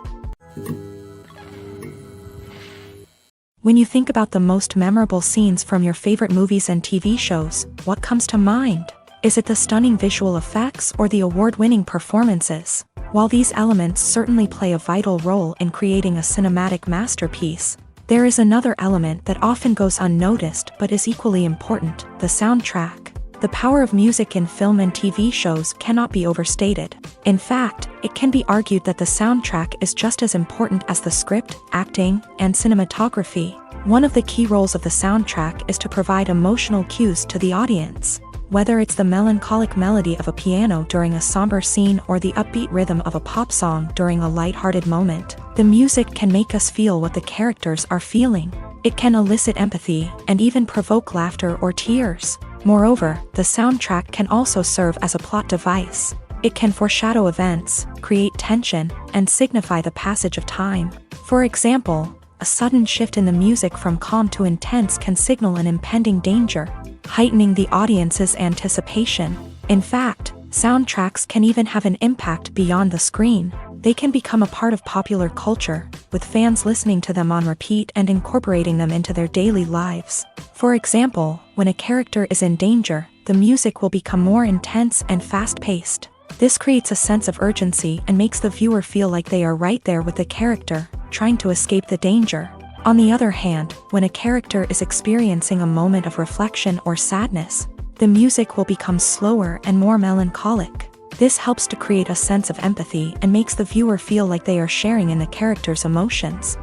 When you think about the most memorable scenes from your favorite movies and TV shows, what comes to mind? Is it the stunning visual effects or the award-winning performances? While these elements certainly play a vital role in creating a cinematic masterpiece, there is another element that often goes unnoticed but is equally important: the soundtrack. The power of music in film and TV shows cannot be overstated. In fact, it can be argued that the soundtrack is just as important as the script, acting, and cinematography. One of the key roles of the soundtrack is to provide emotional cues to the audience. Whether it's the melancholic melody of a piano during a somber scene or the upbeat rhythm of a pop song during a lighthearted moment, the music can make us feel what the characters are feeling. It can elicit empathy and even provoke laughter or tears. Moreover, the soundtrack can also serve as a plot device. It can foreshadow events, create tension, and signify the passage of time. For example, a sudden shift in the music from calm to intense can signal an impending danger, heightening the audience's anticipation. In fact, soundtracks can even have an impact beyond the screen. They can become a part of popular culture, with fans listening to them on repeat and incorporating them into their daily lives. For example, when a character is in danger, the music will become more intense and fast-paced. This creates a sense of urgency and makes the viewer feel like they are right there with the character, trying to escape the danger. On the other hand, when a character is experiencing a moment of reflection or sadness, the music will become slower and more melancholic. This helps to create a sense of empathy and makes the viewer feel like they are sharing in the character's emotions.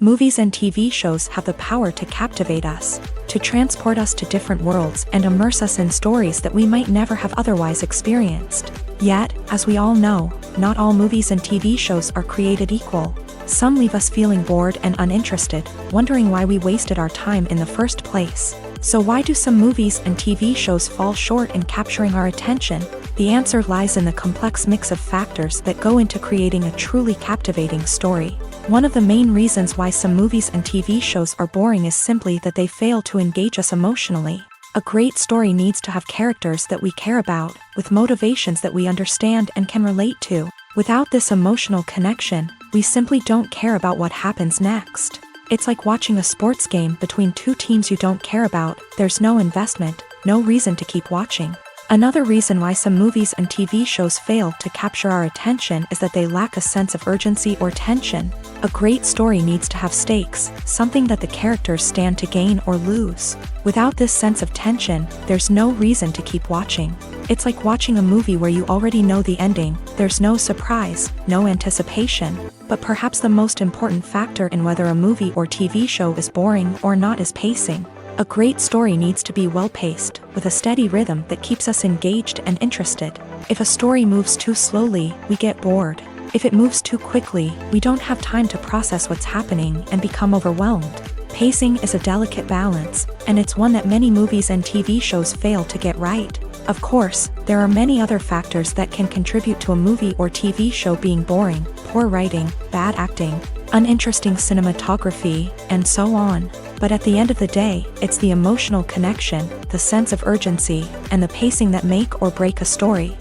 Movies and TV shows have the power to captivate us, to transport us to different worlds and immerse us in stories that we might never have otherwise experienced. Yet, as we all know, not all movies and TV shows are created equal. Some leave us feeling bored and uninterested, wondering why we wasted our time in the first place. So why do some movies and TV shows fall short in capturing our attention? The answer lies in the complex mix of factors that go into creating a truly captivating story. One of the main reasons why some movies and TV shows are boring is simply that they fail to engage us emotionally. A great story needs to have characters that we care about, with motivations that we understand and can relate to. Without this emotional connection, we simply don't care about what happens next. It's like watching a sports game between two teams you don't care about. There's no investment, no reason to keep watching. Another reason why some movies and TV shows fail to capture our attention is that they lack a sense of urgency or tension. A great story needs to have stakes, something that the characters stand to gain or lose. Without this sense of tension, there's no reason to keep watching. It's like watching a movie where you already know the ending. There's no surprise, no anticipation. But perhaps the most important factor in whether a movie or TV show is boring or not is pacing. A great story needs to be well-paced, with a steady rhythm that keeps us engaged and interested. If a story moves too slowly, we get bored. If it moves too quickly, we don't have time to process what's happening and become overwhelmed. Pacing is a delicate balance, and it's one that many movies and TV shows fail to get right. Of course, there are many other factors that can contribute to a movie or TV show being boring: poor writing, bad acting, uninteresting cinematography, and so on. But at the end of the day, it's the emotional connection, the sense of urgency, and the pacing that make or break a story.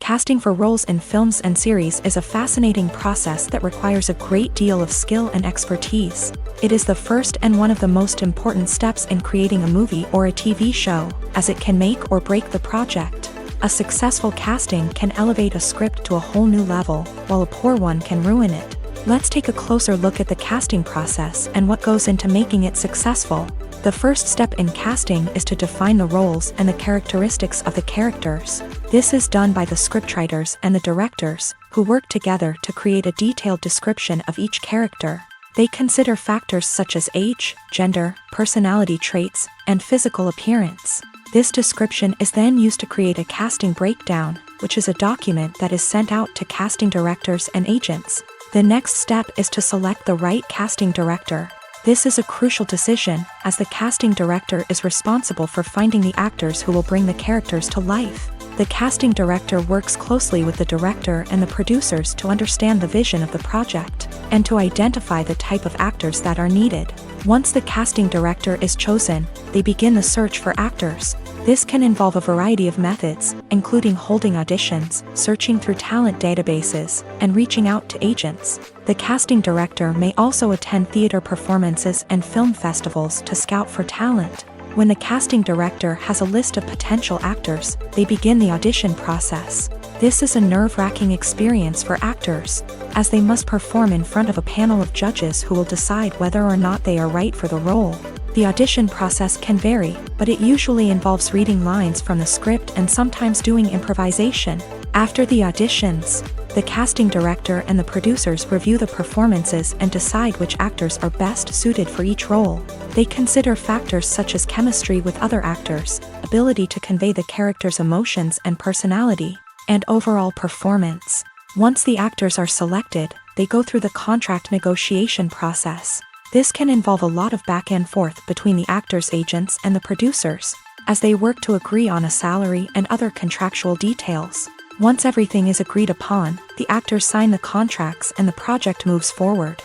Casting for roles in films and series is a fascinating process that requires a great deal of skill and expertise. It is the first and one of the most important steps in creating a movie or a TV show, as it can make or break the project. A successful casting can elevate a script to a whole new level, while a poor one can ruin it. Let's take a closer look at the casting process and what goes into making it successful. The first step in casting is to define the roles and the characteristics of the characters. This is done by the scriptwriters and the directors, who work together to create a detailed description of each character. They consider factors such as age, gender, personality traits, and physical appearance. This description is then used to create a casting breakdown, which is a document that is sent out to casting directors and agents. The next step is to select the right casting director. This is a crucial decision, as the casting director is responsible for finding the actors who will bring the characters to life. The casting director works closely with the director and the producers to understand the vision of the project, and to identify the type of actors that are needed. Once the casting director is chosen, they begin the search for actors. This can involve a variety of methods, including holding auditions, searching through talent databases, and reaching out to agents. The casting director may also attend theater performances and film festivals to scout for talent. When the casting director has a list of potential actors, they begin the audition process. This is a nerve-wracking experience for actors, as they must perform in front of a panel of judges who will decide whether or not they are right for the role. The audition process can vary, but it usually involves reading lines from the script and sometimes doing improvisation. After the auditions, the casting director and the producers review the performances and decide which actors are best suited for each role. They consider factors such as chemistry with other actors, ability to convey the character's emotions and personality, and overall performance. Once the actors are selected, they go through the contract negotiation process. This can involve a lot of back and forth between the actors' agents and the producers, as they work to agree on a salary and other contractual details. Once everything is agreed upon, the actors sign the contracts and the project moves forward.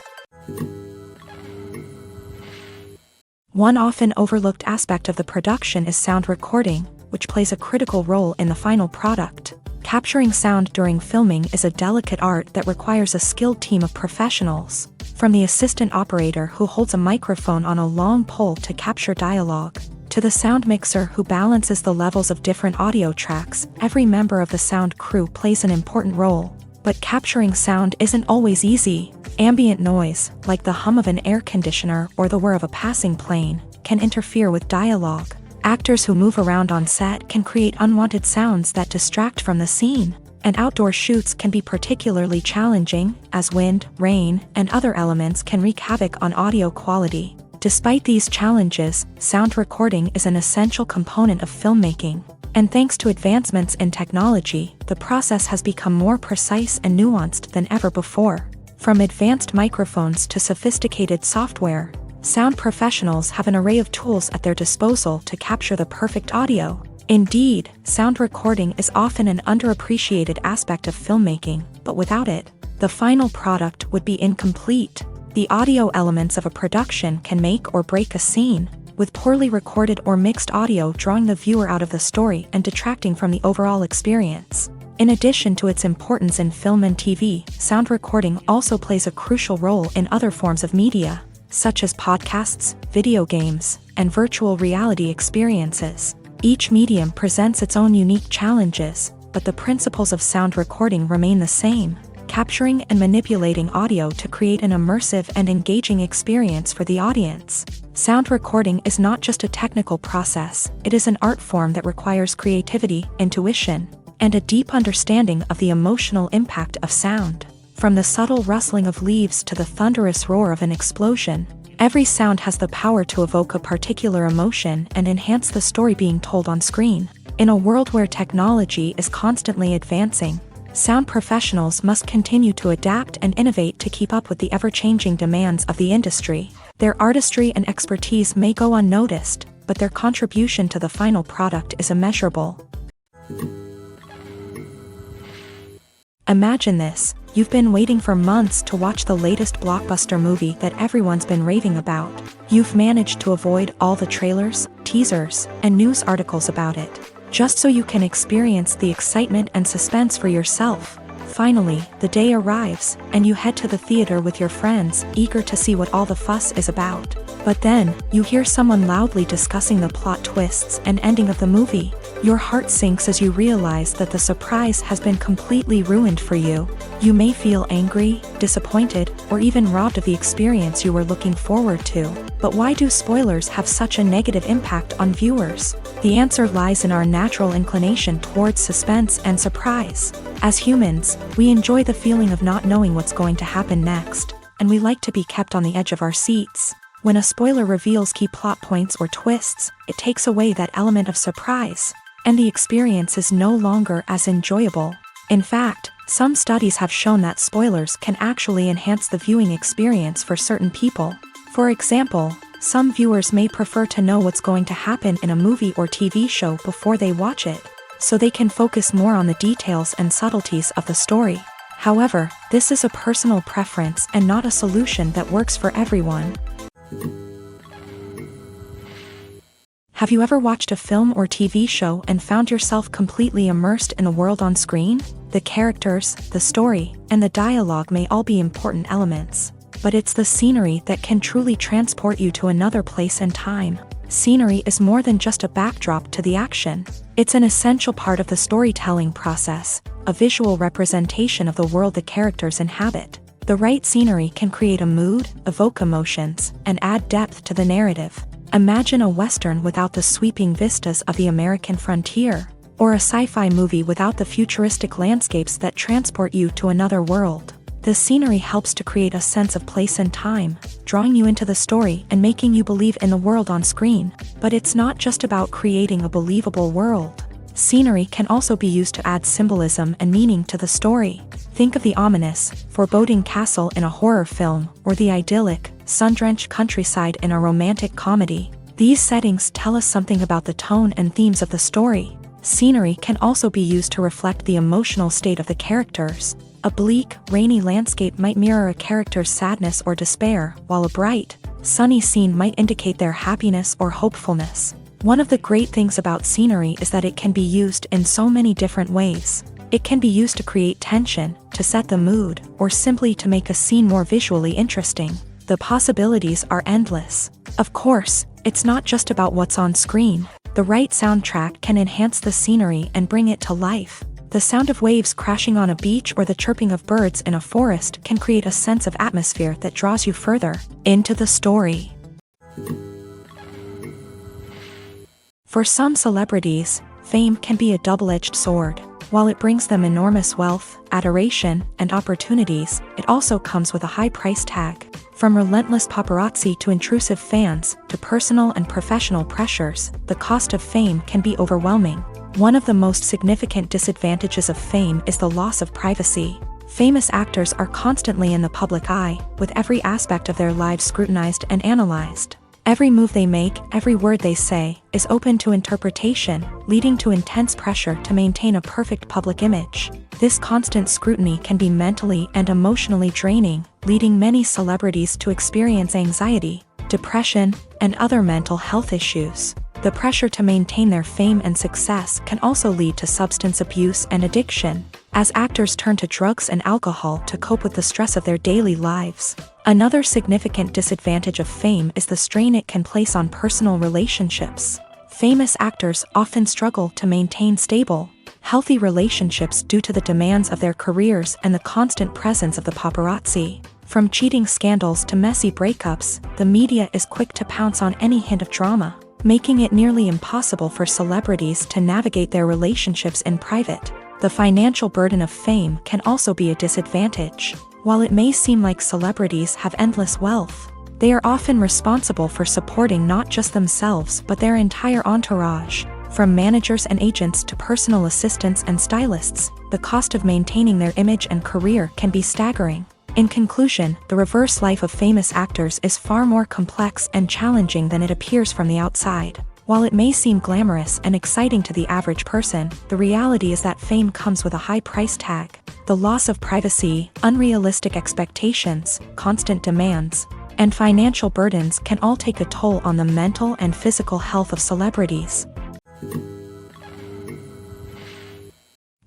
One often overlooked aspect of the production is sound recording, which plays a critical role in the final product. Capturing sound during filming is a delicate art that requires a skilled team of professionals. From the assistant operator who holds a microphone on a long pole to capture dialogue, to the sound mixer who balances the levels of different audio tracks, every member of the sound crew plays an important role. But capturing sound isn't always easy. Ambient noise, like the hum of an air conditioner or the whir of a passing plane, can interfere with dialogue. Actors who move around on set can create unwanted sounds that distract from the scene. And outdoor shoots can be particularly challenging, as wind, rain, and other elements can wreak havoc on audio quality. Despite these challenges, sound recording is an essential component of filmmaking. And thanks to advancements in technology, the process has become more precise and nuanced than ever before. From advanced microphones to sophisticated software, Sound professionals have an array of tools at their disposal to capture the perfect audio. Indeed, sound recording is often an underappreciated aspect of filmmaking, but without it, the final product would be incomplete. The audio elements of a production can make or break a scene, with poorly recorded or mixed audio drawing the viewer out of the story and detracting from the overall experience. In addition to its importance in film and TV, sound recording also plays a crucial role in other forms of media, such as podcasts, video games, and virtual reality experiences. Each medium presents its own unique challenges, but the principles of sound recording remain the same, capturing and manipulating audio to create an immersive and engaging experience for the audience. Sound recording is not just a technical process, it is an art form that requires creativity, intuition, and a deep understanding of the emotional impact of sound. From the subtle rustling of leaves to the thunderous roar of an explosion, every sound has the power to evoke a particular emotion and enhance the story being told on screen. In a world where technology is constantly advancing, sound professionals must continue to adapt and innovate to keep up with the ever-changing demands of the industry. Their artistry and expertise may go unnoticed, but their contribution to the final product is immeasurable. Imagine this: you've been waiting for months to watch the latest blockbuster movie that everyone's been raving about. You've managed to avoid all the trailers, teasers, and news articles about it, just so you can experience the excitement and suspense for yourself. Finally, the day arrives, and you head to the theater with your friends, eager to see what all the fuss is about. But then, you hear someone loudly discussing the plot twists and ending of the movie. Your heart sinks as you realize that the surprise has been completely ruined for you. You may feel angry, disappointed, or even robbed of the experience you were looking forward to. But why do spoilers have such a negative impact on viewers? The answer lies in our natural inclination towards suspense and surprise. As humans, we enjoy the feeling of not knowing what's going to happen next, and we like to be kept on the edge of our seats. When a spoiler reveals key plot points or twists, it takes away that element of surprise, and the experience is no longer as enjoyable. In fact, some studies have shown that spoilers can actually enhance the viewing experience for certain people. For example, some viewers may prefer to know what's going to happen in a movie or TV show before they watch it, so they can focus more on the details and subtleties of the story. However, this is a personal preference and not a solution that works for everyone. Have you ever watched a film or TV show and found yourself completely immersed in the world on screen? The characters, the story, and the dialogue may all be important elements, but it's the scenery that can truly transport you to another place and time. Scenery is more than just a backdrop to the action. It's an essential part of the storytelling process, a visual representation of the world the characters inhabit. The right scenery can create a mood, evoke emotions, and add depth to the narrative. Imagine a Western without the sweeping vistas of the American frontier, or a sci-fi movie without the futuristic landscapes that transport you to another world. The scenery helps to create a sense of place and time, drawing you into the story and making you believe in the world on screen. But it's not just about creating a believable world. Scenery can also be used to add symbolism and meaning to the story. Think of the ominous, foreboding castle in a horror film, or the idyllic, sun-drenched countryside in a romantic comedy. These settings tell us something about the tone and themes of the story. Scenery can also be used to reflect the emotional state of the characters. A bleak, rainy landscape might mirror a character's sadness or despair, while a bright, sunny scene might indicate their happiness or hopefulness. One of the great things about scenery is that it can be used in so many different ways. It can be used to create tension, to set the mood, or simply to make a scene more visually interesting. The possibilities are endless. Of course, it's not just about what's on screen. The right soundtrack can enhance the scenery and bring it to life. The sound of waves crashing on a beach or the chirping of birds in a forest can create a sense of atmosphere that draws you further into the story. For some celebrities, fame can be a double-edged sword. While it brings them enormous wealth, adoration, and opportunities, it also comes with a high price tag. From relentless paparazzi to intrusive fans, to personal and professional pressures, the cost of fame can be overwhelming. One of the most significant disadvantages of fame is the loss of privacy. Famous actors are constantly in the public eye, with every aspect of their lives scrutinized and analyzed. Every move they make, every word they say, is open to interpretation, leading to intense pressure to maintain a perfect public image. This constant scrutiny can be mentally and emotionally draining, leading many celebrities to experience anxiety, depression, and other mental health issues. The pressure to maintain their fame and success can also lead to substance abuse and addiction, as actors turn to drugs and alcohol to cope with the stress of their daily lives. Another significant disadvantage of fame is the strain it can place on personal relationships. Famous actors often struggle to maintain stable, healthy relationships due to the demands of their careers and the constant presence of the paparazzi. From cheating scandals to messy breakups, the media is quick to pounce on any hint of drama, making it nearly impossible for celebrities to navigate their relationships in private. The financial burden of fame can also be a disadvantage. While it may seem like celebrities have endless wealth, they are often responsible for supporting not just themselves but their entire entourage. From managers and agents to personal assistants and stylists, the cost of maintaining their image and career can be staggering. In conclusion, the reverse life of famous actors is far more complex and challenging than it appears from the outside. While it may seem glamorous and exciting to the average person, the reality is that fame comes with a high price tag. The loss of privacy, unrealistic expectations, constant demands, and financial burdens can all take a toll on the mental and physical health of celebrities.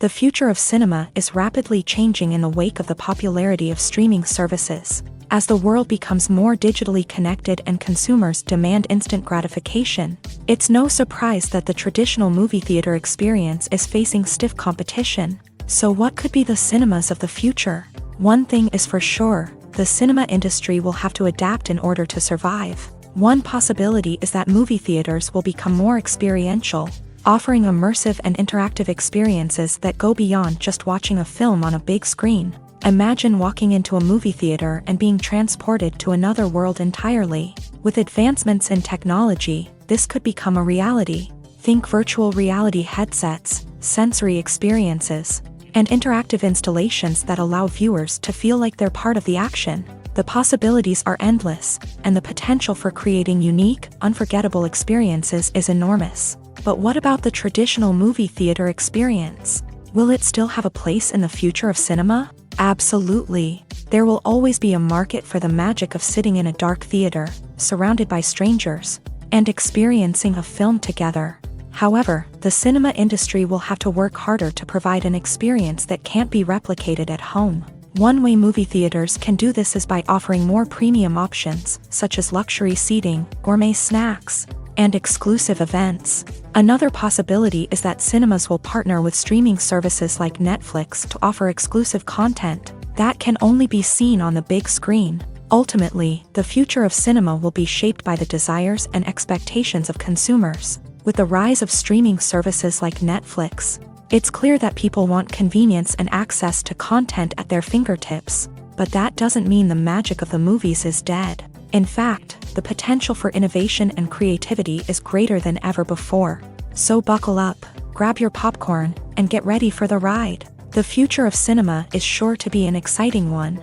The future of cinema is rapidly changing in the wake of the popularity of streaming services. As the world becomes more digitally connected and consumers demand instant gratification, it's no surprise that the traditional movie theater experience is facing stiff competition. So what could be the cinemas of the future? One thing is for sure, the cinema industry will have to adapt in order to survive. One possibility is that movie theaters will become more experiential, offering immersive and interactive experiences that go beyond just watching a film on a big screen. Imagine walking into a movie theater and being transported to another world entirely. With advancements in technology, this could become a reality. Think virtual reality headsets, sensory experiences, and interactive installations that allow viewers to feel like they're part of the action. The possibilities are endless, and the potential for creating unique, unforgettable experiences is enormous. But what about the traditional movie theater experience? Will it still have a place in the future of cinema? Absolutely. There will always be a market for the magic of sitting in a dark theater, surrounded by strangers, and experiencing a film together. However, the cinema industry will have to work harder to provide an experience that can't be replicated at home. One way movie theaters can do this is by offering more premium options, such as luxury seating, gourmet snacks, and exclusive events. Another possibility is that cinemas will partner with streaming services like Netflix to offer exclusive content that can only be seen on the big screen. Ultimately, the future of cinema will be shaped by the desires and expectations of consumers. With the rise of streaming services like Netflix, it's clear that people want convenience and access to content at their fingertips. But that doesn't mean the magic of the movies is dead. In fact, the potential for innovation and creativity is greater than ever before. So buckle up, grab your popcorn, and get ready for the ride. The future of cinema is sure to be an exciting one.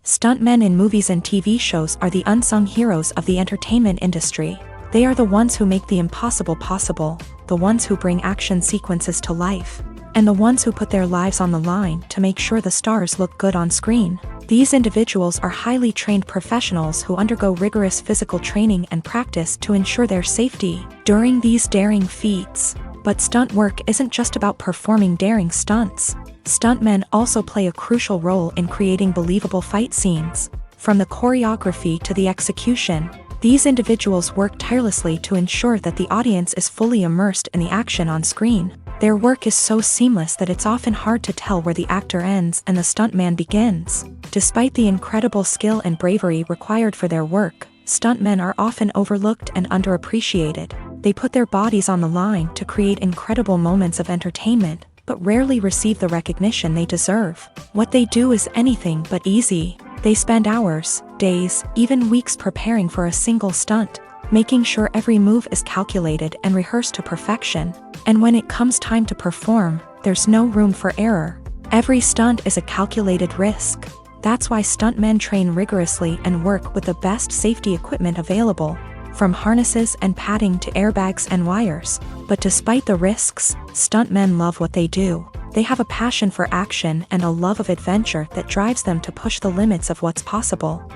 Stuntmen in movies and TV shows are the unsung heroes of the entertainment industry. They are the ones who make the impossible possible, the ones who bring action sequences to life, and the ones who put their lives on the line to make sure the stars look good on screen. These individuals are highly trained professionals who undergo rigorous physical training and practice to ensure their safety during these daring feats. But stunt work isn't just about performing daring stunts. Stuntmen also play a crucial role in creating believable fight scenes. From the choreography to the execution, these individuals work tirelessly to ensure that the audience is fully immersed in the action on screen. Their work is so seamless that it's often hard to tell where the actor ends and the stuntman begins. Despite the incredible skill and bravery required for their work, stuntmen are often overlooked and underappreciated. They put their bodies on the line to create incredible moments of entertainment, but rarely receive the recognition they deserve. What they do is anything but easy. They spend hours, days, even weeks preparing for a single stunt, making sure every move is calculated and rehearsed to perfection. And when it comes time to perform, there's no room for error. Every stunt is a calculated risk. That's why stuntmen train rigorously and work with the best safety equipment available, from harnesses and padding to airbags and wires. But despite the risks, stuntmen love what they do. They have a passion for action and a love of adventure that drives them to push the limits of what's possible.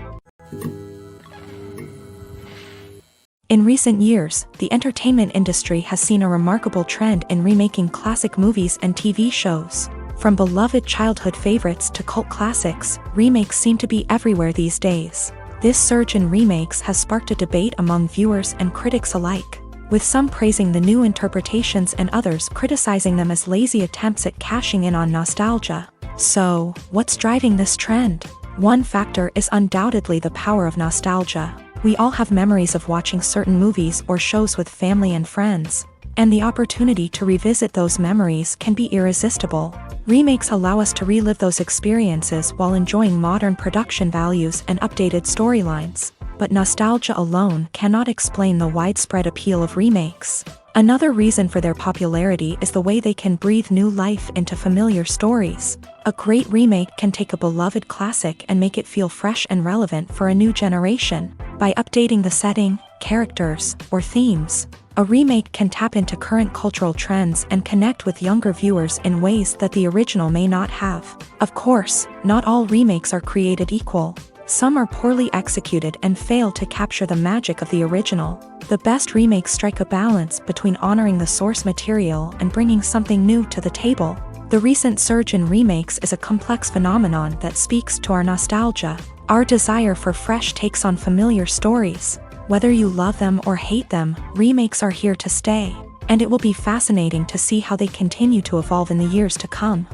In recent years, the entertainment industry has seen a remarkable trend in remaking classic movies and TV shows. From beloved childhood favorites to cult classics, remakes seem to be everywhere these days. This surge in remakes has sparked a debate among viewers and critics alike, with some praising the new interpretations and others criticizing them as lazy attempts at cashing in on nostalgia. So, what's driving this trend? One factor is undoubtedly the power of nostalgia. We all have memories of watching certain movies or shows with family and friends, and the opportunity to revisit those memories can be irresistible. Remakes allow us to relive those experiences while enjoying modern production values and updated storylines. But nostalgia alone cannot explain the widespread appeal of remakes. Another reason for their popularity is the way they can breathe new life into familiar stories. A great remake can take a beloved classic and make it feel fresh and relevant for a new generation. By updating the setting, characters, or themes, a remake can tap into current cultural trends and connect with younger viewers in ways that the original may not have. Of course, not all remakes are created equal. Some are poorly executed and fail to capture the magic of the original. The best remakes strike a balance between honoring the source material and bringing something new to the table. The recent surge in remakes is a complex phenomenon that speaks to our nostalgia, our desire for fresh takes on familiar stories. Whether you love them or hate them, remakes are here to stay, and it will be fascinating to see how they continue to evolve in the years to come.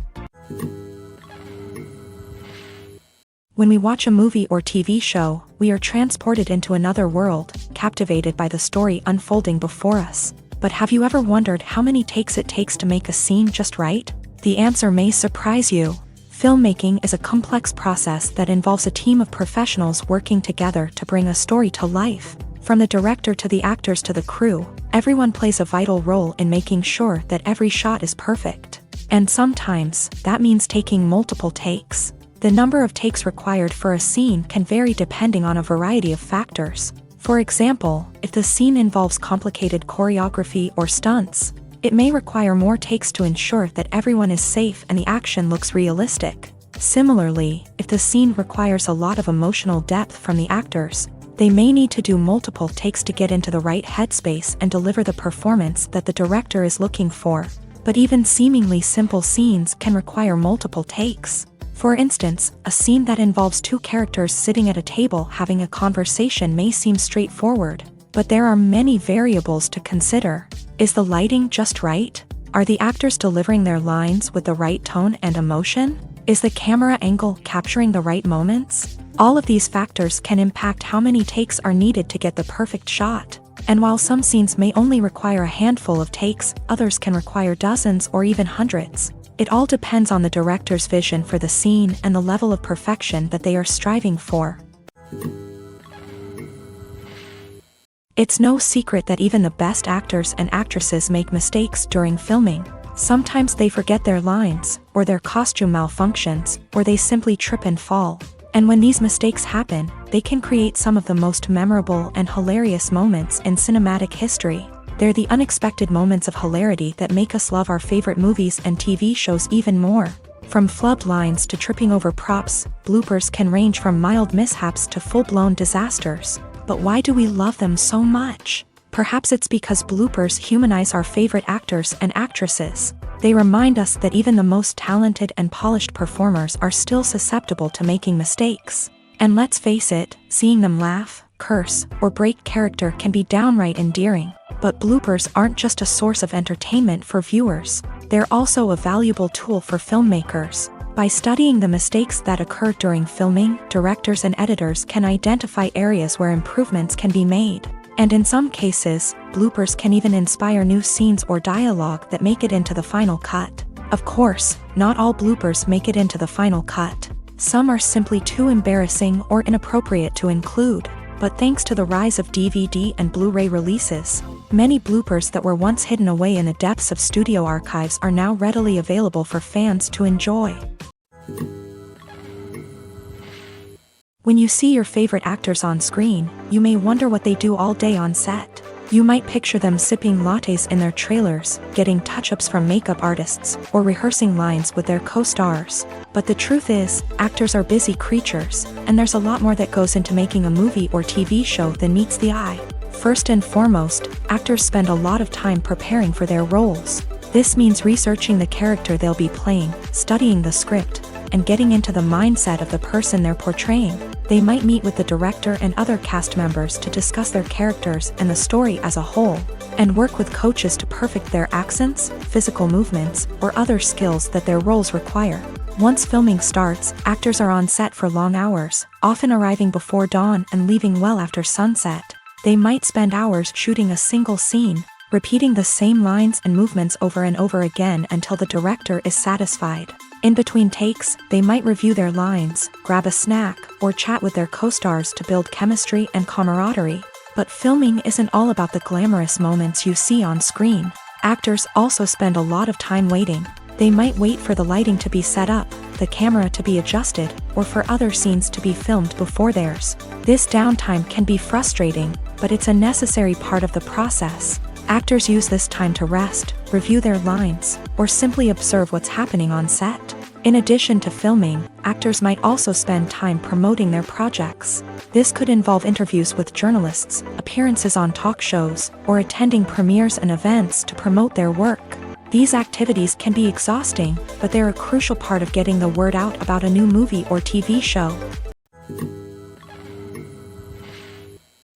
When we watch a movie or TV show, we are transported into another world, captivated by the story unfolding before us. But have you ever wondered how many takes it takes to make a scene just right? The answer may surprise you. Filmmaking is a complex process that involves a team of professionals working together to bring a story to life. From the director to the actors to the crew, everyone plays a vital role in making sure that every shot is perfect. And sometimes, that means taking multiple takes. The number of takes required for a scene can vary depending on a variety of factors. For example, if the scene involves complicated choreography or stunts, it may require more takes to ensure that everyone is safe and the action looks realistic. Similarly, if the scene requires a lot of emotional depth from the actors, they may need to do multiple takes to get into the right headspace and deliver the performance that the director is looking for. But even seemingly simple scenes can require multiple takes. For instance, a scene that involves two characters sitting at a table having a conversation may seem straightforward, but there are many variables to consider. Is the lighting just right? Are the actors delivering their lines with the right tone and emotion? Is the camera angle capturing the right moments? All of these factors can impact how many takes are needed to get the perfect shot. And while some scenes may only require a handful of takes, others can require dozens or even hundreds. It all depends on the director's vision for the scene and the level of perfection that they are striving for. It's no secret that even the best actors and actresses make mistakes during filming. Sometimes they forget their lines, or their costume malfunctions, or they simply trip and fall. And when these mistakes happen, they can create some of the most memorable and hilarious moments in cinematic history. They're the unexpected moments of hilarity that make us love our favorite movies and TV shows even more. From flubbed lines to tripping over props, bloopers can range from mild mishaps to full-blown disasters. But why do we love them so much? Perhaps it's because bloopers humanize our favorite actors and actresses. They remind us that even the most talented and polished performers are still susceptible to making mistakes. And let's face it, seeing them laugh, curse, or break character can be downright endearing. But bloopers aren't just a source of entertainment for viewers. They're also a valuable tool for filmmakers. By studying the mistakes that occur during filming, directors and editors can identify areas where improvements can be made. And in some cases, bloopers can even inspire new scenes or dialogue that make it into the final cut. Of course, not all bloopers make it into the final cut. Some are simply too embarrassing or inappropriate to include. But thanks to the rise of DVD and Blu-ray releases, Many bloopers that were once hidden away in the depths of studio archives are now readily available for fans to enjoy. When you see your favorite actors on screen, you may wonder what they do all day on set. You might picture them sipping lattes in their trailers, getting touch-ups from makeup artists, or rehearsing lines with their co-stars. But the truth is, actors are busy creatures, and there's a lot more that goes into making a movie or TV show than meets the eye. First and foremost, actors spend a lot of time preparing for their roles. This means researching the character they'll be playing, studying the script, and getting into the mindset of the person they're portraying. They might meet with the director and other cast members to discuss their characters and the story as a whole, and work with coaches to perfect their accents, physical movements, or other skills that their roles require. Once filming starts, actors are on set for long hours, often arriving before dawn and leaving well after sunset. They might spend hours shooting a single scene, repeating the same lines and movements over and over again until the director is satisfied. In between takes, they might review their lines, grab a snack, or chat with their co-stars to build chemistry and camaraderie. But filming isn't all about the glamorous moments you see on screen. Actors also spend a lot of time waiting. They might wait for the lighting to be set up, the camera to be adjusted, or for other scenes to be filmed before theirs. This downtime can be frustrating, but it's a necessary part of the process. Actors use this time to rest, review their lines, or simply observe what's happening on set. In addition to filming, actors might also spend time promoting their projects. This could involve interviews with journalists, appearances on talk shows, or attending premieres and events to promote their work. These activities can be exhausting, but they're a crucial part of getting the word out about a new movie or TV show.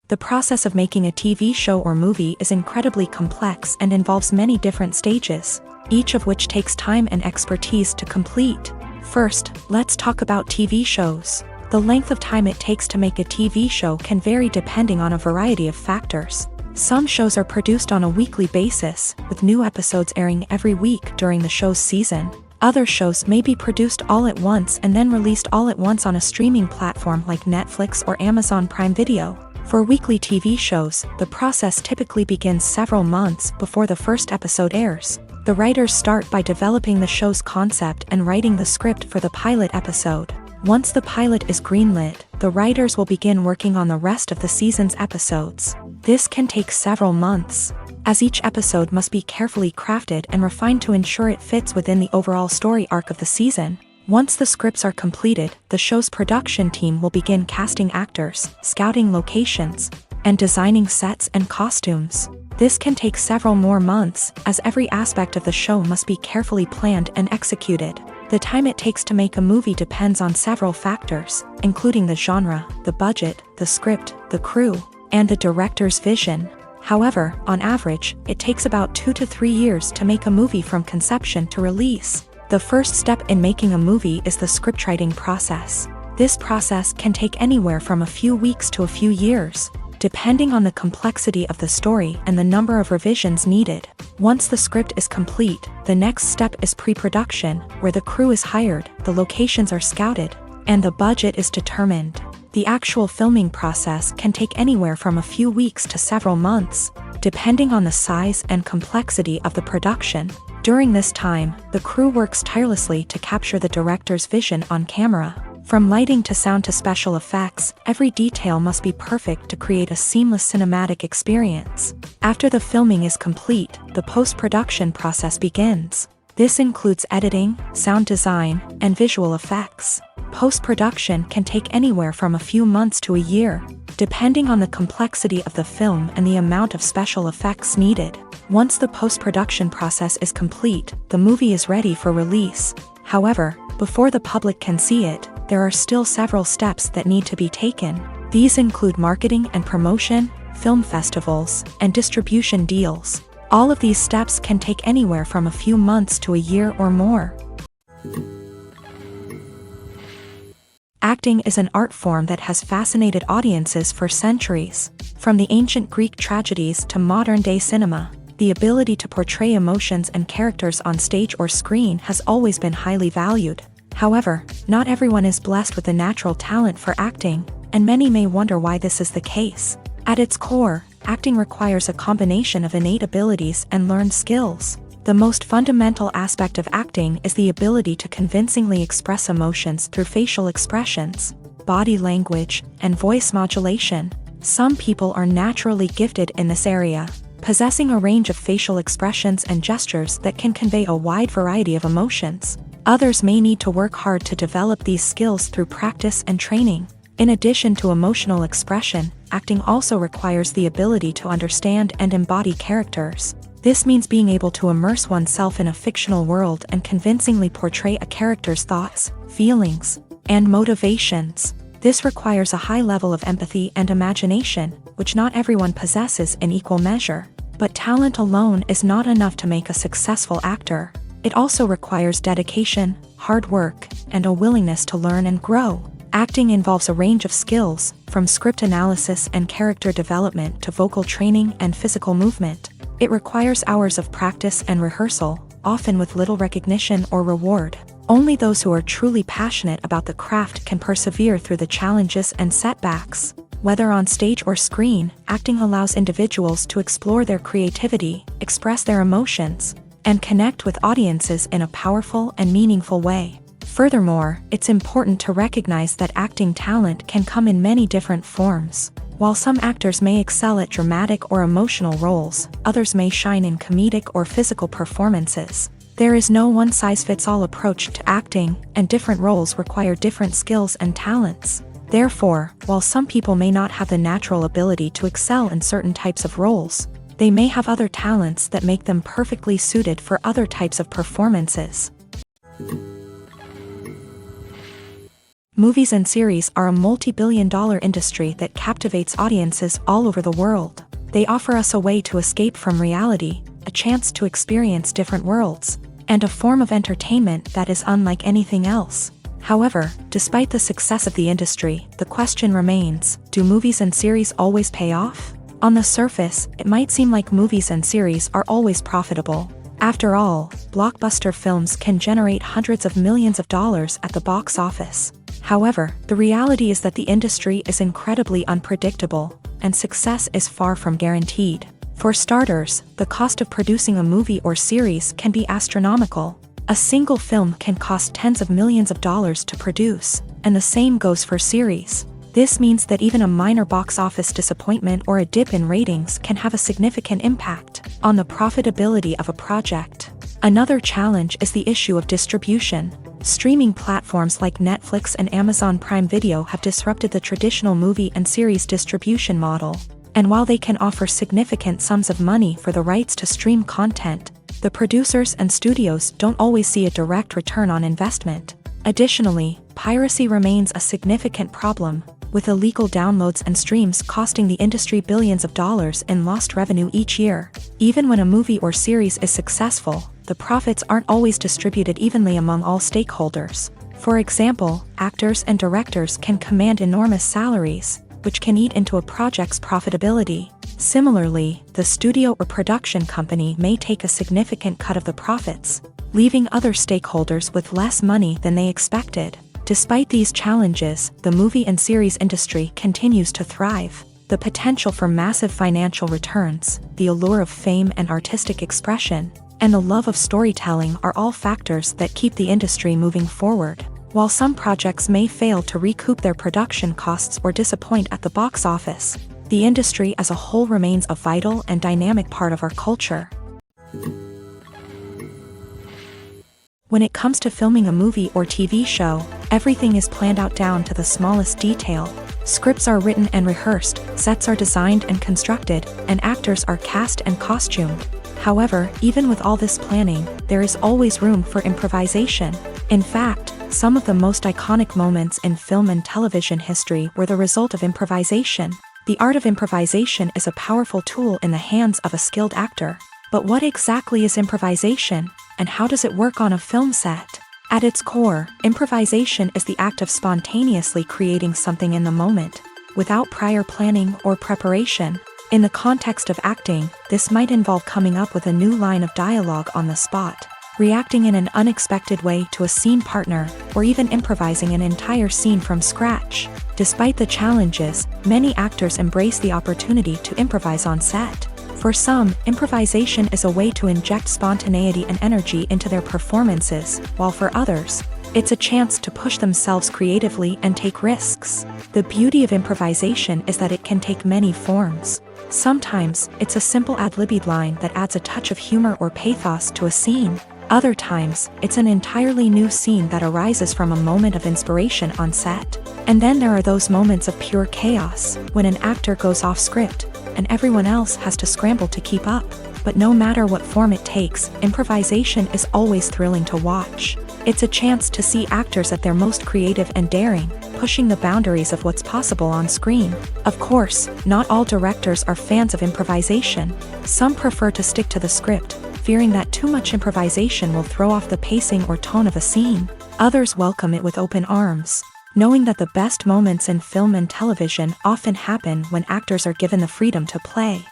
The process of making a TV show or movie is incredibly complex and involves many different stages, each of which takes time and expertise to complete. First, let's talk about TV shows. The length of time it takes to make a TV show can vary depending on a variety of factors. Some shows are produced on a weekly basis, with new episodes airing every week during the show's season. Other shows may be produced all at once and then released all at once on a streaming platform like Netflix or Amazon Prime Video. For weekly TV shows, the process typically begins several months before the first episode airs. The writers start by developing the show's concept and writing the script for the pilot episode. Once the pilot is greenlit, the writers will begin working on the rest of the season's episodes. This can take several months, as each episode must be carefully crafted and refined to ensure it fits within the overall story arc of the season. Once the scripts are completed, the show's production team will begin casting actors, scouting locations, and designing sets and costumes. This can take several more months, as every aspect of the show must be carefully planned and executed. The time it takes to make a movie depends on several factors, including the genre, the budget, the script, the crew, and the director's vision. However, on average, it takes about 2 to 3 years to make a movie from conception to release. The first step in making a movie is the scriptwriting process. This process can take anywhere from a few weeks to a few years, depending on the complexity of the story and the number of revisions needed. Once the script is complete, the next step is pre-production, where the crew is hired, the locations are scouted, and the budget is determined. The actual filming process can take anywhere from a few weeks to several months, depending on the size and complexity of the production. During this time, the crew works tirelessly to capture the director's vision on camera. From lighting to sound to special effects, every detail must be perfect to create a seamless cinematic experience. After the filming is complete, the post-production process begins. This includes editing, sound design, and visual effects. Post-production can take anywhere from a few months to a year, depending on the complexity of the film and the amount of special effects needed. Once the post-production process is complete, the movie is ready for release. However, before the public can see it, there are still several steps that need to be taken. These include marketing and promotion, film festivals, and distribution deals. All of these steps can take anywhere from a few months to a year or more. Acting is an art form that has fascinated audiences for centuries. From the ancient Greek tragedies to modern-day cinema, the ability to portray emotions and characters on stage or screen has always been highly valued. However, not everyone is blessed with a natural talent for acting, and many may wonder why this is the case. At its core, acting requires a combination of innate abilities and learned skills. The most fundamental aspect of acting is the ability to convincingly express emotions through facial expressions, body language, and voice modulation. Some people are naturally gifted in this area, possessing a range of facial expressions and gestures that can convey a wide variety of emotions. Others may need to work hard to develop these skills through practice and training. In addition to emotional expression, acting also requires the ability to understand and embody characters. This means being able to immerse oneself in a fictional world and convincingly portray a character's thoughts, feelings, and motivations. This requires a high level of empathy and imagination, which not everyone possesses in equal measure. But talent alone is not enough to make a successful actor. It also requires dedication, hard work, and a willingness to learn and grow. Acting involves a range of skills, from script analysis and character development to vocal training and physical movement. It requires hours of practice and rehearsal, often with little recognition or reward. Only those who are truly passionate about the craft can persevere through the challenges and setbacks. Whether on stage or screen, acting allows individuals to explore their creativity, express their emotions, and connect with audiences in a powerful and meaningful way. Furthermore, it's important to recognize that acting talent can come in many different forms. While some actors may excel at dramatic or emotional roles, others may shine in comedic or physical performances. There is no one-size-fits-all approach to acting, and different roles require different skills and talents. Therefore, while some people may not have the natural ability to excel in certain types of roles, they may have other talents that make them perfectly suited for other types of performances. Movies and series are a multi-billion-dollar industry that captivates audiences all over the world. They offer us a way to escape from reality, a chance to experience different worlds, and a form of entertainment that is unlike anything else. However, despite the success of the industry, the question remains, do movies and series always pay off? On the surface, it might seem like movies and series are always profitable. After all, blockbuster films can generate hundreds of millions of dollars at the box office. However, the reality is that the industry is incredibly unpredictable, and success is far from guaranteed. For starters, the cost of producing a movie or series can be astronomical. A single film can cost tens of millions of dollars to produce, and the same goes for series. This means that even a minor box office disappointment or a dip in ratings can have a significant impact on the profitability of a project. Another challenge is the issue of distribution. Streaming platforms like Netflix and Amazon Prime Video have disrupted the traditional movie and series distribution model. And while they can offer significant sums of money for the rights to stream content, the producers and studios don't always see a direct return on investment. Additionally, piracy remains a significant problem, with illegal downloads and streams costing the industry billions of dollars in lost revenue each year. Even when a movie or series is successful, the profits aren't always distributed evenly among all stakeholders. For example, actors and directors can command enormous salaries, which can eat into a project's profitability. Similarly, the studio or production company may take a significant cut of the profits, leaving other stakeholders with less money than they expected. Despite these challenges, the movie and series industry continues to thrive. The potential for massive financial returns, the allure of fame and artistic expression, and the love of storytelling are all factors that keep the industry moving forward. While some projects may fail to recoup their production costs or disappoint at the box office, the industry as a whole remains a vital and dynamic part of our culture. When it comes to filming a movie or TV show, everything is planned out down to the smallest detail. Scripts are written and rehearsed, sets are designed and constructed, and actors are cast and costumed. However, even with all this planning, there is always room for improvisation. In fact, some of the most iconic moments in film and television history were the result of improvisation. The art of improvisation is a powerful tool in the hands of a skilled actor. But what exactly is improvisation, and how does it work on a film set? At its core, improvisation is the act of spontaneously creating something in the moment, without prior planning or preparation. In the context of acting, this might involve coming up with a new line of dialogue on the spot, reacting in an unexpected way to a scene partner, or even improvising an entire scene from scratch. Despite the challenges, many actors embrace the opportunity to improvise on set. For some, improvisation is a way to inject spontaneity and energy into their performances, while for others, it's a chance to push themselves creatively and take risks. The beauty of improvisation is that it can take many forms. Sometimes, it's a simple ad-libbed line that adds a touch of humor or pathos to a scene. Other times, it's an entirely new scene that arises from a moment of inspiration on set. And then there are those moments of pure chaos, when an actor goes off script, and everyone else has to scramble to keep up. But no matter what form it takes, improvisation is always thrilling to watch. It's a chance to see actors at their most creative and daring, pushing the boundaries of what's possible on screen. Of course, not all directors are fans of improvisation. Some prefer to stick to the script, fearing that too much improvisation will throw off the pacing or tone of a scene. Others welcome it with open arms, knowing that the best moments in film and television often happen when actors are given the freedom to play.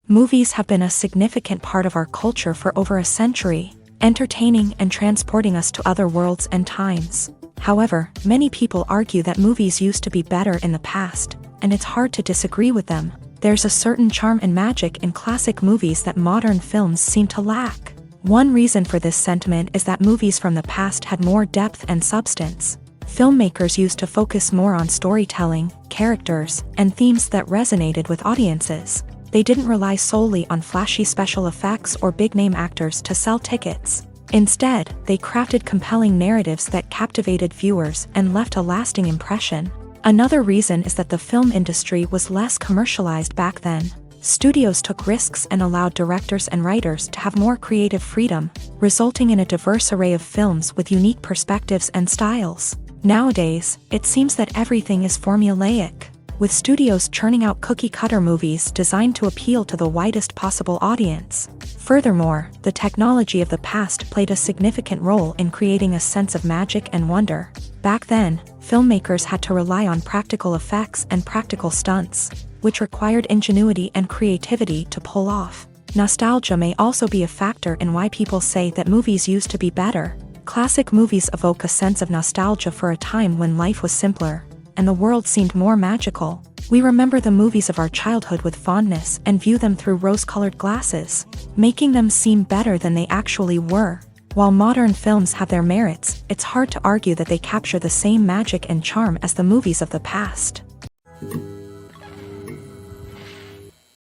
Movies have been a significant part of our culture for over a century, entertaining and transporting us to other worlds and times. However, many people argue that movies used to be better in the past, and it's hard to disagree with them. There's a certain charm and magic in classic movies that modern films seem to lack. One reason for this sentiment is that movies from the past had more depth and substance. Filmmakers used to focus more on storytelling, characters, and themes that resonated with audiences. They didn't rely solely on flashy special effects or big-name actors to sell tickets. Instead, they crafted compelling narratives that captivated viewers and left a lasting impression. Another reason is that the film industry was less commercialized back then. Studios took risks and allowed directors and writers to have more creative freedom, resulting in a diverse array of films with unique perspectives and styles. Nowadays, it seems that everything is formulaic, with studios churning out cookie-cutter movies designed to appeal to the widest possible audience. Furthermore, the technology of the past played a significant role in creating a sense of magic and wonder. Back then, filmmakers had to rely on practical effects and practical stunts, which required ingenuity and creativity to pull off. Nostalgia may also be a factor in why people say that movies used to be better. Classic movies evoke a sense of nostalgia for a time when life was simpler, and the world seemed more magical. We remember the movies of our childhood with fondness and view them through rose-colored glasses, making them seem better than they actually were. While modern films have their merits, it's hard to argue that they capture the same magic and charm as the movies of the past.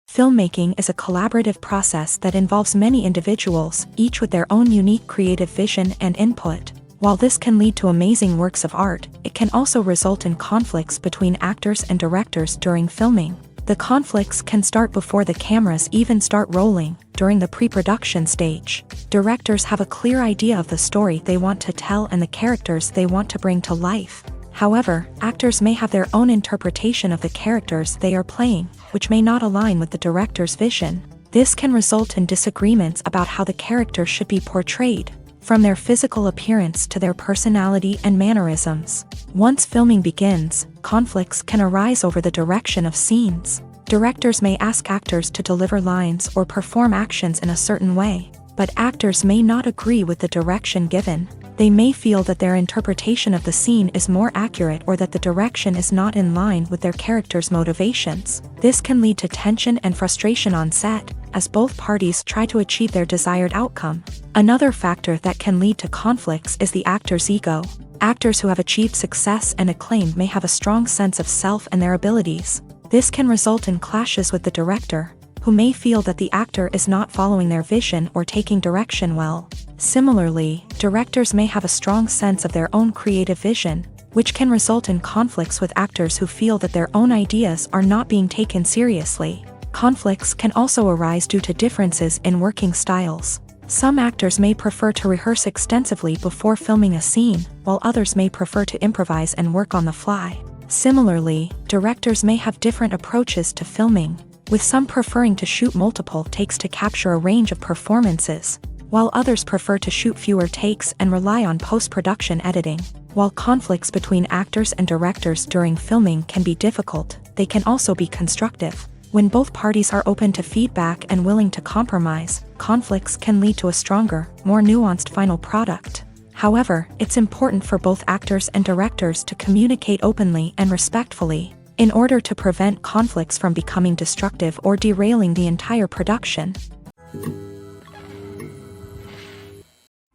Filmmaking is a collaborative process that involves many individuals, each with their own unique creative vision and input. While this can lead to amazing works of art, it can also result in conflicts between actors and directors during filming. The conflicts can start before the cameras even start rolling, during the pre-production stage. Directors have a clear idea of the story they want to tell and the characters they want to bring to life. However, actors may have their own interpretation of the characters they are playing, which may not align with the director's vision. This can result in disagreements about how the character should be portrayed, from their physical appearance to their personality and mannerisms. Once filming begins, conflicts can arise over the direction of scenes. Directors may ask actors to deliver lines or perform actions in a certain way, but actors may not agree with the direction given. They may feel that their interpretation of the scene is more accurate or that the direction is not in line with their character's motivations. This can lead to tension and frustration on set, as both parties try to achieve their desired outcome. Another factor that can lead to conflicts is the actor's ego. Actors who have achieved success and acclaim may have a strong sense of self and their abilities. This can result in clashes with the director, who may feel that the actor is not following their vision or taking direction well. Similarly, directors may have a strong sense of their own creative vision, which can result in conflicts with actors who feel that their own ideas are not being taken seriously. Conflicts can also arise due to differences in working styles. Some actors may prefer to rehearse extensively before filming a scene, while others may prefer to improvise and work on the fly. Similarly, directors may have different approaches to filming, with some preferring to shoot multiple takes to capture a range of performances, while others prefer to shoot fewer takes and rely on post-production editing. While conflicts between actors and directors during filming can be difficult, they can also be constructive. When both parties are open to feedback and willing to compromise, conflicts can lead to a stronger, more nuanced final product. However, it's important for both actors and directors to communicate openly and respectfully, in order to prevent conflicts from becoming destructive or derailing the entire production.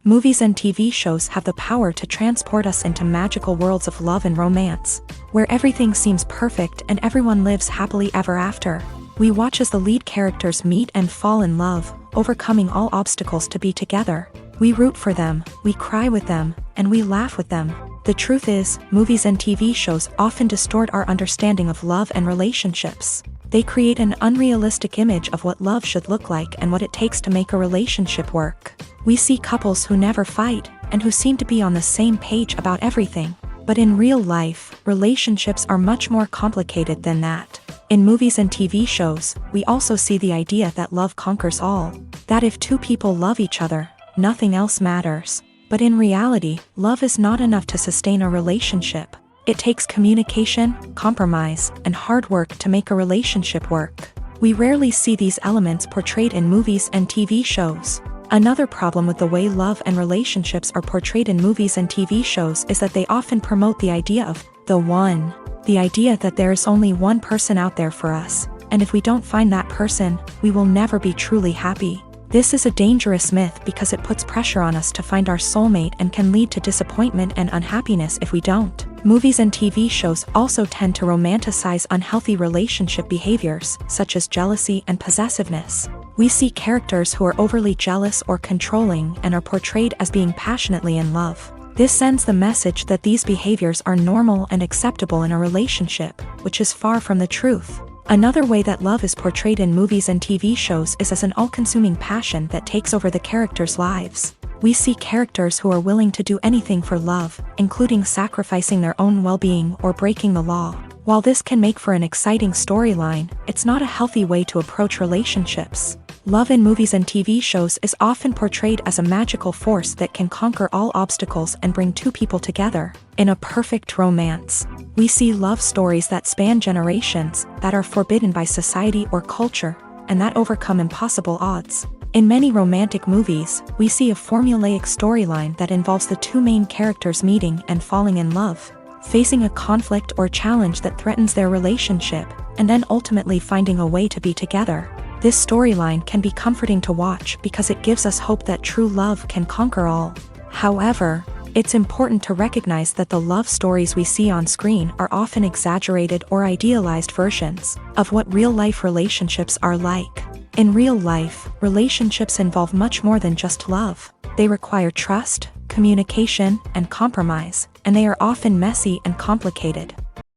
Movies and TV shows have the power to transport us into magical worlds of love and romance, where everything seems perfect and everyone lives happily ever after. We watch as the lead characters meet and fall in love, overcoming all obstacles to be together. We root for them, we cry with them, and we laugh with them. The truth is, movies and TV shows often distort our understanding of love and relationships. They create an unrealistic image of what love should look like and what it takes to make a relationship work. We see couples who never fight, and who seem to be on the same page about everything. But in real life, relationships are much more complicated than that. In movies and TV shows, we also see the idea that love conquers all. That if two people love each other, nothing else matters. But in reality, love is not enough to sustain a relationship. It takes communication, compromise, and hard work to make a relationship work. We rarely see these elements portrayed in movies and TV shows. Another problem with the way love and relationships are portrayed in movies and TV shows is that they often promote the idea of the one. The idea that there is only one person out there for us, and if we don't find that person, we will never be truly happy. This is a dangerous myth because it puts pressure on us to find our soulmate and can lead to disappointment and unhappiness if we don't. Movies and TV shows also tend to romanticize unhealthy relationship behaviors, such as jealousy and possessiveness. We see characters who are overly jealous or controlling and are portrayed as being passionately in love. This sends the message that these behaviors are normal and acceptable in a relationship, which is far from the truth. Another way that love is portrayed in movies and TV shows is as an all-consuming passion that takes over the characters' lives. We see characters who are willing to do anything for love, including sacrificing their own well-being or breaking the law. While this can make for an exciting storyline, it's not a healthy way to approach relationships. Love in movies and TV shows is often portrayed as a magical force that can conquer all obstacles and bring two people together. In a perfect romance, we see love stories that span generations, that are forbidden by society or culture, and that overcome impossible odds. In many romantic movies, we see a formulaic storyline that involves the two main characters meeting and falling in love, facing a conflict or challenge that threatens their relationship, and then ultimately finding a way to be together. This storyline can be comforting to watch because it gives us hope that true love can conquer all. However, it's important to recognize that the love stories we see on screen are often exaggerated or idealized versions of what real-life relationships are like. In real life, relationships involve much more than just love. They require trust, communication, and compromise, and they are often messy and complicated.